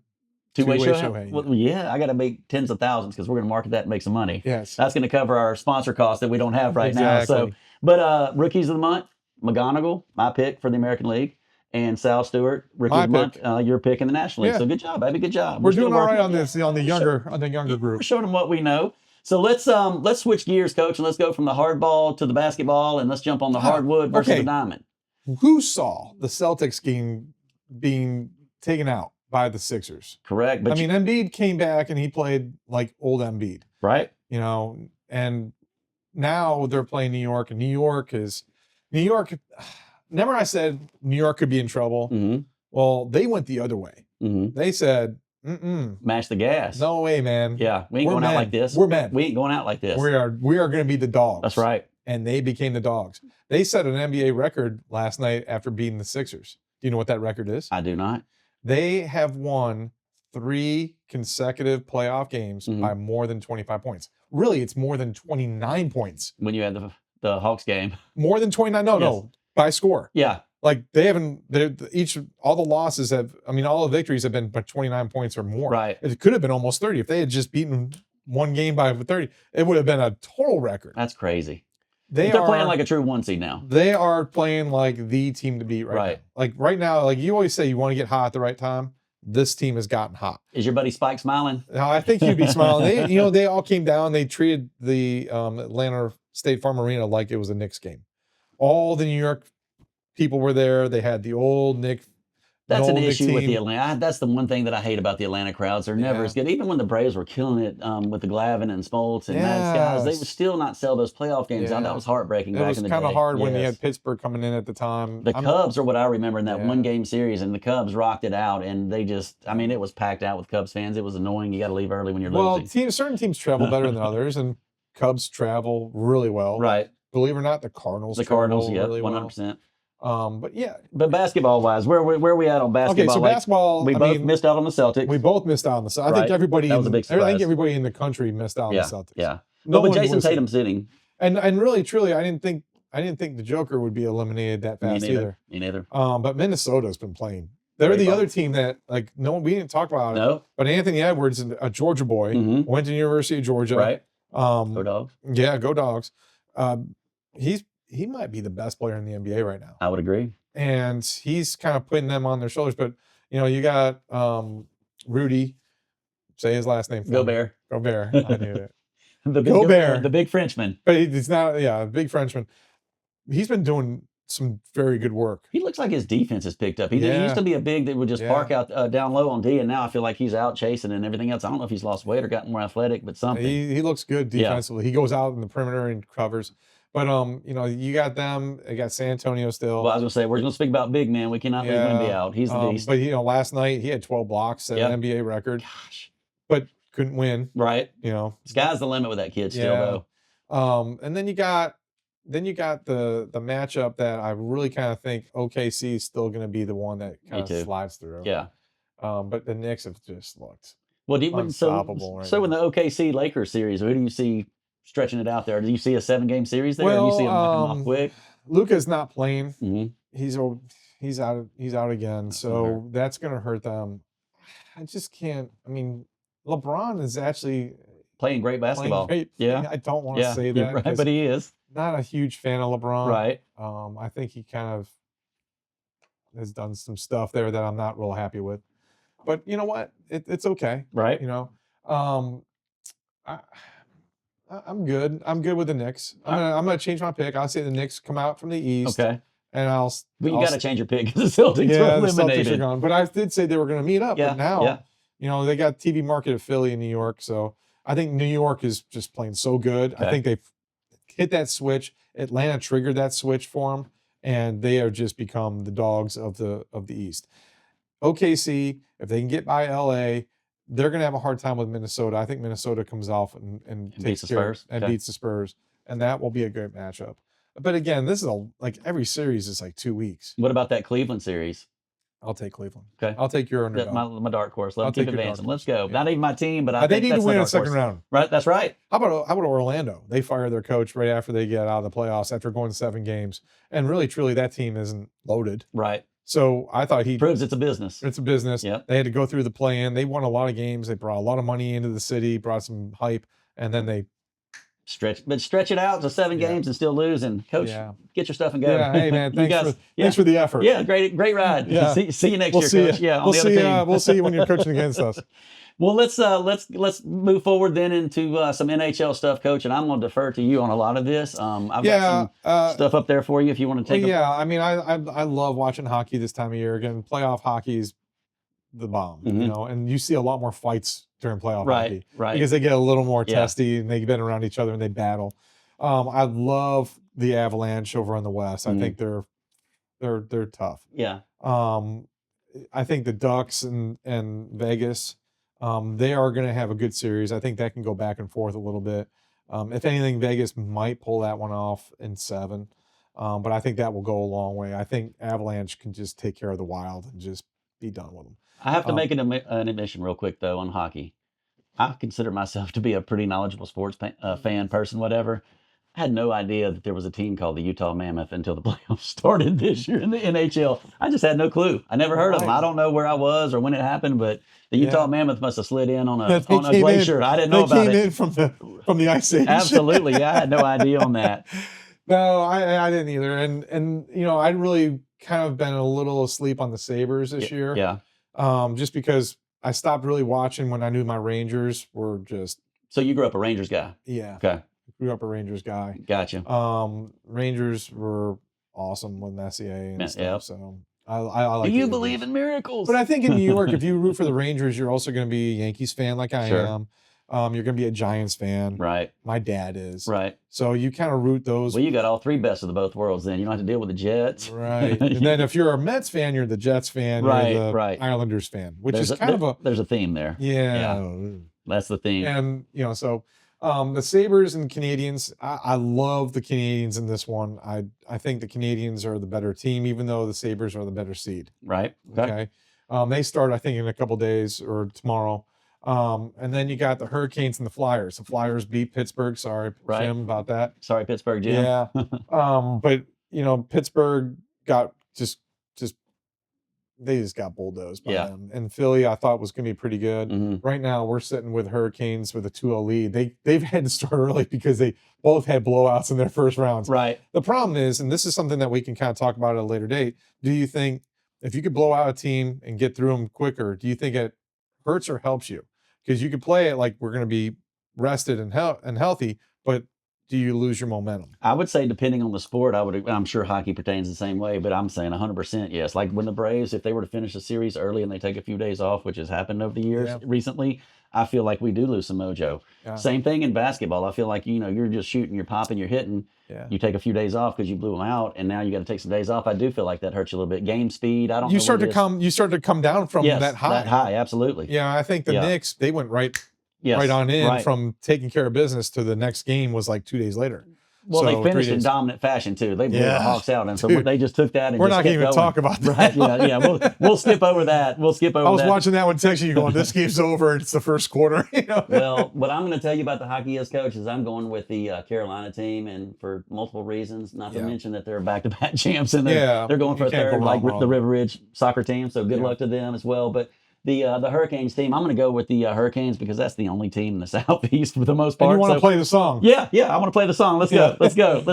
Speaker 2: two-way Shohei. Well, yeah, I got to make tens of thousands because we're going to market that and make some money.
Speaker 3: Yes.
Speaker 2: That's going to cover our sponsor costs that we don't have right now. So, but rookies of the month, McGonigal, my pick for the American League. And Sal Stewart, rookie of the month, your pick in the National League. Yeah. So good job, baby. Good job.
Speaker 3: We're doing all right on this, on the younger group.
Speaker 2: We're showing them what we know. So let's switch gears, Coach, and let's go from the hard ball to the basketball, and let's jump on the hardwood versus the diamond.
Speaker 3: Who saw the Celtics game being taken out by the Sixers?
Speaker 2: Correct.
Speaker 3: But Embiid came back and he played like old Embiid.
Speaker 2: Right.
Speaker 3: You know, and now they're playing New York, and New York. Remember I said New York could be in trouble?
Speaker 2: Mm-hmm.
Speaker 3: Well, they went the other way.
Speaker 2: Mm-hmm.
Speaker 3: They said,
Speaker 2: mash the gas.
Speaker 3: No way, man.
Speaker 2: Yeah, we ain't going out like this.
Speaker 3: We're men.
Speaker 2: We ain't going out like this.
Speaker 3: We are going to be the dogs.
Speaker 2: That's right.
Speaker 3: And they became the dogs. They set an NBA record last night after beating the Sixers. Do you know what that record is?
Speaker 2: I do not.
Speaker 3: They have won 3 consecutive playoff games by more than 25 points. Really, it's more than 29 points.
Speaker 2: When you had the Hawks game.
Speaker 3: More than 29? No. By score.
Speaker 2: Yeah.
Speaker 3: Like all the losses all the victories have been by 29 points or more.
Speaker 2: Right.
Speaker 3: It could have been almost 30. If they had just beaten one game by 30, it would have been a total record.
Speaker 2: That's crazy.
Speaker 3: They're
Speaker 2: playing like a true 1 seed now.
Speaker 3: They are playing like the team to beat right now. Like right now, like you always say, you want to get hot at the right time. This team has gotten hot.
Speaker 2: Is your buddy Spike smiling?
Speaker 3: No, I think he'd be smiling. They all came down. They treated the Atlanta State Farm Arena like it was a Knicks game. All the New York people were there. They had the old Knicks.
Speaker 2: That's an issue with the Atlanta. That's the one thing that I hate about the Atlanta crowds. They're never as good. Even when the Braves were killing it with the Glavine and Smoltz and those guys, they would still not sell those playoff games out. That was heartbreaking back in the day. It was
Speaker 3: kind of hard when you had Pittsburgh coming in at the time.
Speaker 2: The Cubs are what I remember in that one-game series, and the Cubs rocked it out, and they just, it was packed out with Cubs fans. It was annoying. You got to leave early when you're losing.
Speaker 3: Well, certain teams travel better than others, and Cubs travel really well.
Speaker 2: Right.
Speaker 3: Believe it or not, the Cardinals travel really
Speaker 2: 100%.
Speaker 3: But
Speaker 2: basketball wise, where we at on basketball?
Speaker 3: Okay, so basketball,
Speaker 2: we both missed out on the Celtics.
Speaker 3: We both missed out on the Celtics. I think everybody.
Speaker 2: That was a big surprise.
Speaker 3: I think everybody in the country missed out on the Celtics.
Speaker 2: Yeah. But with Jason Tatum sitting,
Speaker 3: and really truly, I didn't think the Joker would be eliminated that fast either.
Speaker 2: Me neither.
Speaker 3: But Minnesota's been playing They're
Speaker 2: Great
Speaker 3: the
Speaker 2: ball.
Speaker 3: other team that, like, we didn't talk about it.
Speaker 2: No.
Speaker 3: But Anthony Edwards, a Georgia boy,
Speaker 2: Mhm.
Speaker 3: went to the University of Georgia.
Speaker 2: Right. Go Dogs.
Speaker 3: Yeah, go Dogs. He might be the best player in the NBA right now.
Speaker 2: I would agree.
Speaker 3: And he's kind of putting them on their shoulders. But, you got Rudy, say his last name.
Speaker 2: Gobert.
Speaker 3: Gobert. I knew it.
Speaker 2: Gobert. The big Frenchman.
Speaker 3: But he's not, a big Frenchman. He's been doing some very good work.
Speaker 2: He looks like his defense has picked up. He used to be a big that would just park out down low on D, and now I feel like he's out chasing and everything else. I don't know if he's lost weight or gotten more athletic, but something.
Speaker 3: He looks good defensively. He goes out in the perimeter and covers. But you got them. They got San Antonio still.
Speaker 2: Well, I was gonna say we're gonna speak about big man. We cannot leave Wemby out. He's the beast.
Speaker 3: But last night he had 12 blocks, set an NBA record.
Speaker 2: Gosh.
Speaker 3: But couldn't win.
Speaker 2: Right. Sky's the limit with that kid still though.
Speaker 3: And then you got the matchup that I really kind of think OKC is still going to be the one that kind of slides through.
Speaker 2: Yeah.
Speaker 3: But the Knicks have just looked
Speaker 2: unstoppable. So in the OKC Lakers series, who do you see stretching it out there? Do you see a 7-game series there? Or do you see them knocking them off quick?
Speaker 3: Luka's not playing.
Speaker 2: Mm-hmm.
Speaker 3: He's out again. So that's going to hurt them. I just can't. I mean, LeBron is actually
Speaker 2: playing great basketball. Yeah.
Speaker 3: I don't want to say that.
Speaker 2: Right, but he is.
Speaker 3: Not a huge fan of LeBron.
Speaker 2: Right.
Speaker 3: I think he kind of has done some stuff there that I'm not real happy with. But you know what? It's okay.
Speaker 2: Right.
Speaker 3: I'm good. I'm good with the Knicks. I'm gonna change my pick. I'll say the Knicks come out from the East.
Speaker 2: Okay.
Speaker 3: And
Speaker 2: But you got to change your pick because the Celtics are eliminated.
Speaker 3: The Celtics are gone. But I did say they were going to meet up. But now, they got TV market of Philly and New York. So I think New York is just playing so good. Okay. I think they've hit that switch. Atlanta triggered that switch for them, and they have just become the dogs of the East. OKC, if they can get by LA, they're going to have a hard time with Minnesota. I think Minnesota comes off and takes
Speaker 2: beats the Spurs.
Speaker 3: Beats the Spurs, and that will be a good matchup. But again, this is every series is like 2 weeks.
Speaker 2: What about that Cleveland series?
Speaker 3: I'll take Cleveland.
Speaker 2: Okay.
Speaker 3: I'll take your underdog.
Speaker 2: My dark horse. Let's keep advancing. Let's go. Yeah. Not even my team, but I think
Speaker 3: they need to win in the second round.
Speaker 2: Right. That's right.
Speaker 3: How about Orlando? They fire their coach right after they get out of the playoffs after going 7 games. And really, truly, that team isn't loaded.
Speaker 2: Right.
Speaker 3: So I thought he
Speaker 2: proves it's a business.
Speaker 3: It's a business.
Speaker 2: Yep.
Speaker 3: They had to go through the play-in. They won a lot of games. They brought a lot of money into the city, brought some hype, and then they
Speaker 2: stretch it out to 7 games and still lose. And coach, get your stuff and go.
Speaker 3: Yeah, hey man, thanks for the effort.
Speaker 2: Yeah, great ride.
Speaker 3: Yeah.
Speaker 2: See you next year, coach. Yeah,
Speaker 3: we'll see you when you're coaching against us.
Speaker 2: Well, let's move forward then into some NHL stuff, Coach. And I'm going to defer to you on a lot of this. I've got some stuff up there for you if you want to take.
Speaker 3: I mean, I love watching hockey this time of year. Again, playoff hockey is the bomb, and you see a lot more fights during playoff hockey,
Speaker 2: right?
Speaker 3: Because they get a little more testy and they've been around each other and they battle. I love the Avalanche over on the West. I think they're tough.
Speaker 2: Yeah.
Speaker 3: I think the Ducks and Vegas. They are going to have a good series. I think that can go back and forth a little bit. If anything, Vegas might pull that one off in 7. But I think that will go a long way. I think Avalanche can just take care of the Wild and just be done with them.
Speaker 2: I have to make an admission real quick, though, on hockey. I consider myself to be a pretty knowledgeable sports fan person, whatever. I had no idea that there was a team called the Utah Mammoth until the playoffs started this year in the NHL. I just had no clue. I never heard of them. I don't know where I was or when it happened, but the Utah Mammoth must have slid in on a glacier. I didn't know about it.
Speaker 3: They came in from the Ice Age.
Speaker 2: Absolutely. Yeah, I had no idea on that.
Speaker 3: No, I didn't either. And I'd really kind of been a little asleep on the Sabres this year.
Speaker 2: Yeah.
Speaker 3: Just because I stopped really watching when I knew my Rangers were just.
Speaker 2: So you grew up a Rangers guy?
Speaker 3: Yeah.
Speaker 2: Okay.
Speaker 3: Grew up a Rangers guy.
Speaker 2: Gotcha.
Speaker 3: Rangers were awesome with Messier and stuff. Yep. So I like.
Speaker 2: Do you believe in miracles?
Speaker 3: But I think in New York, if you root for the Rangers, you're also going to be a Yankees fan like I am. You're going to be a Giants fan.
Speaker 2: Right.
Speaker 3: My dad is.
Speaker 2: Right.
Speaker 3: So you kind of root those.
Speaker 2: Well, you got all 3 best of the both worlds then. You don't have to deal with the Jets.
Speaker 3: Right. And then if you're a Mets fan, you're the Jets fan. You're the Islanders fan, which is kind of a.
Speaker 2: There's a theme there.
Speaker 3: Yeah.
Speaker 2: That's the theme.
Speaker 3: And, so the Sabres and Canadians, I love the Canadians in this one. I think the Canadians are the better team, even though the Sabres are the better seed.
Speaker 2: Right.
Speaker 3: Okay. They start, I think, in a couple days or tomorrow. And then you got the Hurricanes and the Flyers. The Flyers beat Pittsburgh. Sorry, Jim, about that.
Speaker 2: Sorry, Pittsburgh, Jim.
Speaker 3: Yeah. But Pittsburgh got just they just got bulldozed by
Speaker 2: Yeah.
Speaker 3: them. And Philly, I thought was going to be pretty good.
Speaker 2: Mhm.
Speaker 3: Right now, we're sitting with Hurricanes with a 2-0 lead. They've had to start early because they both had blowouts in their first rounds.
Speaker 2: Right.
Speaker 3: The problem is, and this is something that we can kind of talk about at a later date, do you think if you could blow out a team and get through them quicker, do you think it hurts or helps you? Because you could play it like we're going to be rested and healthy, but do you lose your momentum?
Speaker 2: I would say depending on the sport, I'm sure hockey pertains the same way, but I'm saying 100% yes. Like when the Braves, if they were to finish a series early and they take a few days off, which has happened over the years recently, I feel like we do lose some mojo.
Speaker 3: Yeah.
Speaker 2: Same thing in basketball. I feel like, you're just shooting, you're popping, you're hitting.
Speaker 3: Yeah.
Speaker 2: You take a few days off because you blew them out, and now you got to take some days off. I do feel like that hurts you a little bit. Game speed, I don't know.
Speaker 3: You start to come down from
Speaker 2: Yes,
Speaker 3: that high.
Speaker 2: That high, absolutely.
Speaker 3: Yeah, I think the Knicks, they went right on in
Speaker 2: right.
Speaker 3: from taking care of business to the next game was like 2 days later.
Speaker 2: Well,
Speaker 3: So,
Speaker 2: they
Speaker 3: 3
Speaker 2: finished in
Speaker 3: days.
Speaker 2: dominant fashion too. They blew the
Speaker 3: Yeah,
Speaker 2: Hawks out, and so
Speaker 3: dude.
Speaker 2: they just took that and
Speaker 3: We're
Speaker 2: just
Speaker 3: not going to
Speaker 2: kept
Speaker 3: even
Speaker 2: going.
Speaker 3: talk about that.
Speaker 2: Right? Yeah. We'll skip over that. We'll skip over
Speaker 3: I was
Speaker 2: that.
Speaker 3: watching that one, texting you going, this game's over. And it's the first quarter.
Speaker 2: Well, what I'm going to tell you about the hockey is, coach, is I'm going with the Carolina team, and for multiple reasons. Not to mention that they're back-to-back champs, and they're going for
Speaker 3: you
Speaker 2: a
Speaker 3: can't go
Speaker 2: third, like
Speaker 3: wrong.
Speaker 2: the River Ridge soccer team. So good luck to them as well. But the Hurricanes team, I'm going to go with the Hurricanes because that's the only team in the Southeast for the most part.
Speaker 3: And you want to play the song.
Speaker 2: Yeah, I want to play the song. Let's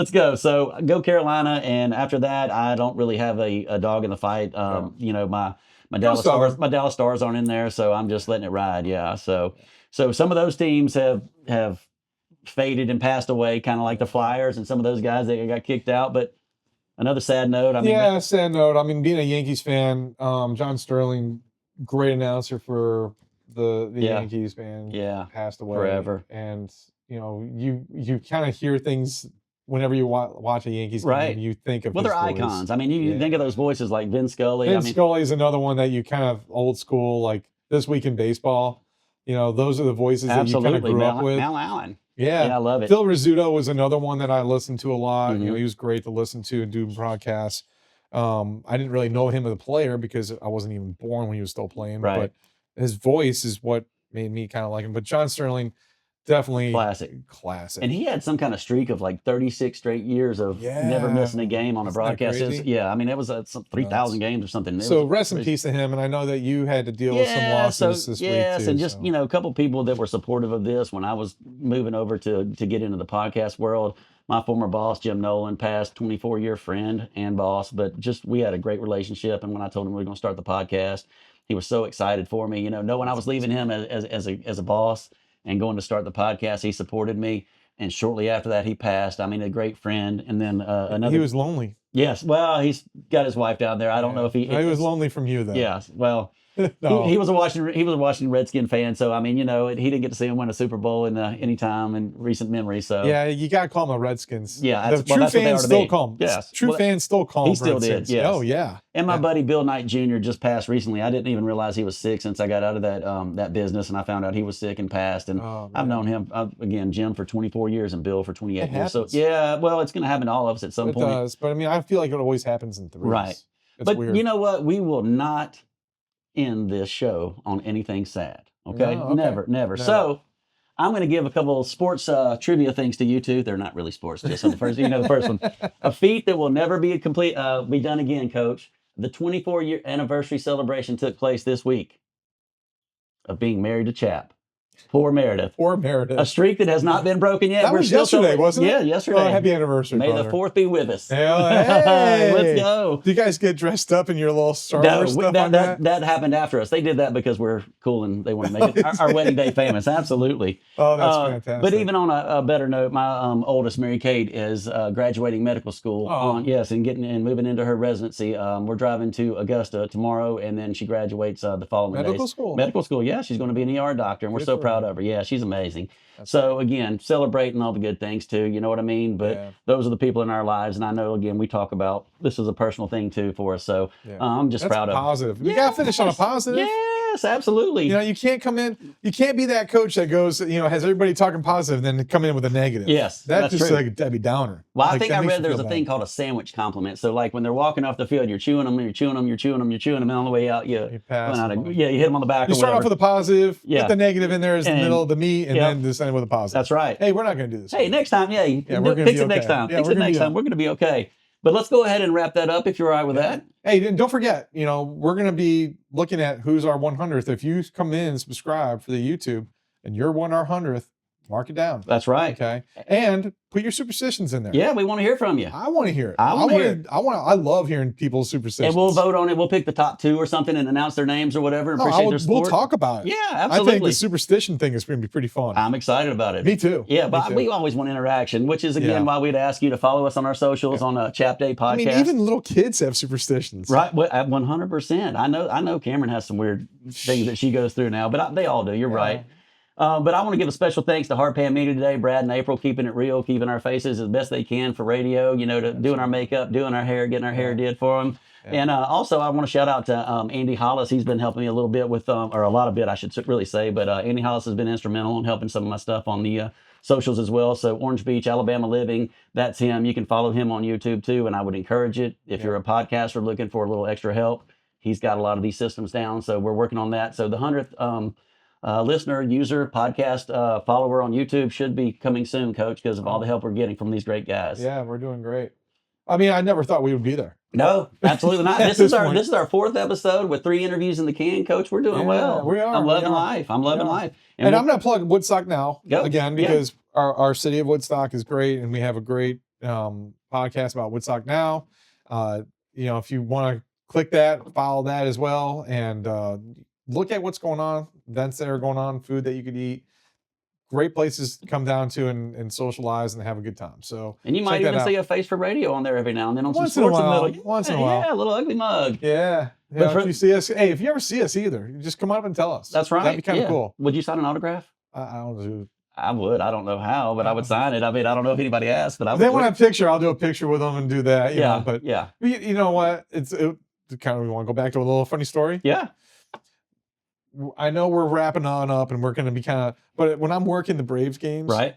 Speaker 2: go. So go Carolina, and after that, I don't really have a dog in the fight. My Dallas Stars aren't in there, so I'm just letting it ride. Yeah. So some of those teams have faded and passed away, kind of like the Flyers, and some of those guys that got kicked out. But another sad note.
Speaker 3: Sad note. I mean, being a Yankees fan, John Sterling, great announcer for the Yankees, man.
Speaker 2: Yeah.
Speaker 3: Passed away
Speaker 2: Forever.
Speaker 3: And you kind of hear things whenever you watch a Yankees game. You think of
Speaker 2: they're
Speaker 3: his voice.
Speaker 2: icons. I mean, you think of those voices like Vin Scully.
Speaker 3: Scully is another one that you kind of old school, like This Week in Baseball. Those are the voices that you kind of grew up with.
Speaker 2: Mal Allen.
Speaker 3: Yeah,
Speaker 2: I love it.
Speaker 3: Phil Rizzuto was another one that I listened to a lot.
Speaker 2: Mm-hmm.
Speaker 3: He was great to listen to and do broadcasts. I didn't really know him as a player because I wasn't even born when he was still playing.
Speaker 2: Right.
Speaker 3: But his voice is what made me kind of like him. But John Sterling, definitely classic.
Speaker 2: And he had some kind of streak of like 36 straight years of never missing a game on a broadcast. It was 3,000 games or something.
Speaker 3: So rest in peace to him. And I know that you had to deal with some losses this week too.
Speaker 2: Yes, and just a couple people that were supportive of this when I was moving over to get into the podcast world. My former boss, Jim Nolan, passed, 24-year friend and boss, but just we had a great relationship. And when I told him we were going to start the podcast, he was so excited for me. Knowing I was leaving him as a boss and going to start the podcast, he supported me. And shortly after that, he passed. I mean, a great friend. And then another.
Speaker 3: He was lonely.
Speaker 2: Yes. Well, he's got his wife down there. I don't know if he.
Speaker 3: No, he was lonely from you, though.
Speaker 2: Yes. Well.
Speaker 3: No.
Speaker 2: He was a Washington Redskin fan, so I mean, he didn't get to see him win a Super Bowl in any time in recent memory. So
Speaker 3: yeah, you gotta call them the Redskins.
Speaker 2: Yeah,
Speaker 3: the true fans still call them.
Speaker 2: Yes,
Speaker 3: fans still call them.
Speaker 2: He still
Speaker 3: Redskins.
Speaker 2: did. Yes.
Speaker 3: Oh yeah.
Speaker 2: And my buddy Bill Knight Jr. just passed recently. I didn't even realize he was sick since I got out of that business, and I found out he was sick and passed. And I've known him again, Jim, for 24 years, and Bill for 28 years. So yeah, well, it's going to happen to all of us at some point.
Speaker 3: It does, but I mean, I feel like it always happens in threes.
Speaker 2: Right.
Speaker 3: It's weird.
Speaker 2: You know what? We will not end this show on anything sad. Okay?
Speaker 3: No,
Speaker 2: Never.
Speaker 3: No.
Speaker 2: So I'm going to give a couple of sports trivia things to you two. They're not really sports, just on the first. The first one. A feat that will never be be done again, Coach. The 24-year anniversary celebration took place this week of being married to Chap. Poor Meredith. A streak that has not been broken yet.
Speaker 3: That was yesterday, wasn't it?
Speaker 2: Yeah, yesterday.
Speaker 3: Oh, happy anniversary,
Speaker 2: May
Speaker 3: brother.
Speaker 2: the 4th be with us.
Speaker 3: Hey.
Speaker 2: Let's go.
Speaker 3: Do you guys get dressed up in your little Star Wars stuff on that?
Speaker 2: That happened after us. They did that because we're cool and they want to make it our wedding day famous. Absolutely.
Speaker 3: Oh, that's fantastic.
Speaker 2: But even on a better note, my oldest, Mary Kate, is graduating medical school. And moving into her residency. We're driving to Augusta tomorrow, and then she graduates the following days. Medical school. Yeah, she's going to be an ER doctor, and we're so proud of her. Yeah, she's amazing. So again, celebrating all the good things too. You know what I mean? But those are the people in our lives, and I know again we talk about this is a personal thing too for us. So I'm just proud of
Speaker 3: positive. You gotta finish on a positive.
Speaker 2: Yes, absolutely.
Speaker 3: You can't come in. You can't be that coach that goes, has everybody talking positive, and then come in with a negative.
Speaker 2: Yes,
Speaker 3: that's just
Speaker 2: true.
Speaker 3: like a Debbie Downer.
Speaker 2: Well, I think I read there's a thing called a sandwich compliment. So like when they're walking off the field, you're chewing them, and on the way out, you pass them. You hit them on the back.
Speaker 3: You start off with a positive, put the negative in there as the middle of the meat, and then just end with a positive.
Speaker 2: That's right.
Speaker 3: Hey, we're not going to do this.
Speaker 2: Hey, next time,
Speaker 3: we're going to be okay.
Speaker 2: Next time. Fix it next time. We're going to be okay. But let's go ahead and wrap that up if you're all right with that.
Speaker 3: Hey, and don't forget, we're going to be looking at who's our 100th. If you come in and subscribe for the YouTube and you're our 100th, mark it down.
Speaker 2: That's right.
Speaker 3: Okay. And put your superstitions in there.
Speaker 2: Yeah, we want to hear from you.
Speaker 3: I want to hear it.
Speaker 2: I
Speaker 3: love hearing people's superstitions.
Speaker 2: And we'll vote on it. We'll pick the top 2 or something and announce their names or whatever. And appreciate their support.
Speaker 3: We'll talk about it.
Speaker 2: Yeah, absolutely.
Speaker 3: I think the superstition thing is going to be pretty fun.
Speaker 2: I'm excited about it.
Speaker 3: Me too.
Speaker 2: Yeah, but we always want interaction, which is, again, why we'd ask you to follow us on our socials on Chapped A Podcast.
Speaker 3: I mean, even little kids have superstitions.
Speaker 2: Right, 100%. I know Cameron has some weird things that she goes through now, but they all do. You're right. But I want to give a special thanks to Hard Pan Media today, Brad and April, keeping it real, keeping our faces as best they can for radio, doing our makeup, doing our hair, getting our hair did for them. Yeah. And also, I want to shout out to Andy Hollis. He's been helping me a little bit with, or a lot of bit, I should really say, but Andy Hollis has been instrumental in helping some of my stuff on the socials as well. So Orange Beach, Alabama Living, that's him. You can follow him on YouTube too, and I would encourage it. If you're a podcaster looking for a little extra help, he's got a lot of these systems down, so we're working on that. So the 100th listener, user, podcast follower on YouTube should be coming soon, Coach, because of all the help we're getting from these great guys.
Speaker 3: Yeah, we're doing great. I mean, I never thought we would be there.
Speaker 2: No, absolutely not. This is our 4th episode with 3 interviews in the can, Coach. We're doing well.
Speaker 3: We are.
Speaker 2: I'm loving life. I'm loving life.
Speaker 3: And I'm going to plug Woodstock now again, because
Speaker 2: Yeah.
Speaker 3: our city of Woodstock is great, and we have a great podcast about Woodstock now. If you want to click that, follow that as well, and look at what's going on, events that are going on, food that you could eat. Great places to come down to and socialize and have a good time. So,
Speaker 2: and you might even see a face for radio on there every now and then on
Speaker 3: once
Speaker 2: some sports
Speaker 3: in a while.
Speaker 2: and
Speaker 3: Once in a while.
Speaker 2: Yeah, a little ugly mug.
Speaker 3: Yeah. If you see us, if you ever see us either, you just come up and tell us.
Speaker 2: That's right.
Speaker 3: That'd be kind of cool.
Speaker 2: Would you sign an autograph?
Speaker 3: I don't do.
Speaker 2: I would. I don't know how, but I would sign it. I mean, I don't know if anybody asked, but I would.
Speaker 3: They want a picture. I'll do a picture with them and do that.
Speaker 2: Yeah.
Speaker 3: But
Speaker 2: yeah.
Speaker 3: You know what? It kind of, we want to go back to a little funny story.
Speaker 2: Yeah.
Speaker 3: I know we're wrapping on up and we're going to be but when I'm working the Braves games,
Speaker 2: right,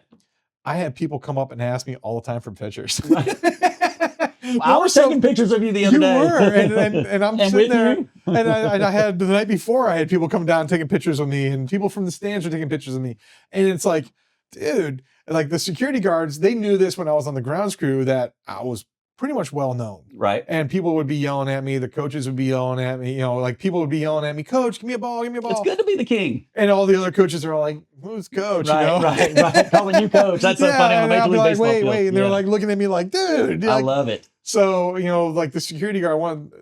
Speaker 3: I had people come up and ask me all the time for pictures.
Speaker 2: I was taking pictures of you the other day.
Speaker 3: You were, and I'm sitting there, and I had the night before, I had people come down taking pictures of me, and people from the stands were taking pictures of me, and it's like, dude, like the security guards, they knew this when I was on the grounds crew that I was pretty much well known.
Speaker 2: Right.
Speaker 3: And people would be yelling at me. The coaches would be yelling at me. Like people would be yelling at me, Coach, give me a ball, give me a ball.
Speaker 2: It's good to be the king.
Speaker 3: And all the other coaches are all like, who's Coach?
Speaker 2: Right, right. Calling you Coach. That's so funny on Major League Baseball field.
Speaker 3: Wait. And they're like looking at me like, dude.
Speaker 2: I love it.
Speaker 3: So, like the security guard,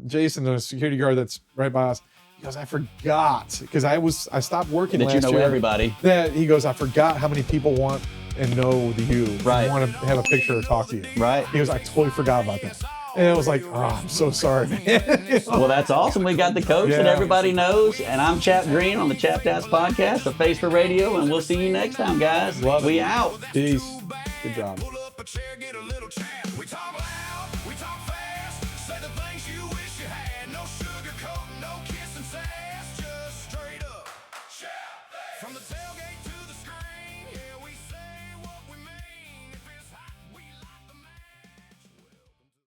Speaker 3: Jason, the security guard that's right by us, he goes, I forgot, because I stopped working last year.
Speaker 2: That you know everybody.
Speaker 3: That he goes, I forgot how many people want and know you.
Speaker 2: Right.
Speaker 3: Want to have a picture or talk to you.
Speaker 2: Right.
Speaker 3: He goes, I totally forgot about that. And I was like, oh, I'm so sorry, man.
Speaker 2: Well, that's awesome. We got the coach that everybody knows. And I'm Chap Green on the Chapped A Podcast, a face for radio. And we'll see you next time, guys. We out.
Speaker 3: Peace. Good job.
Speaker 1: Pull up a chair, get a little chat. We talk loud, we talk fast, say the things you wish.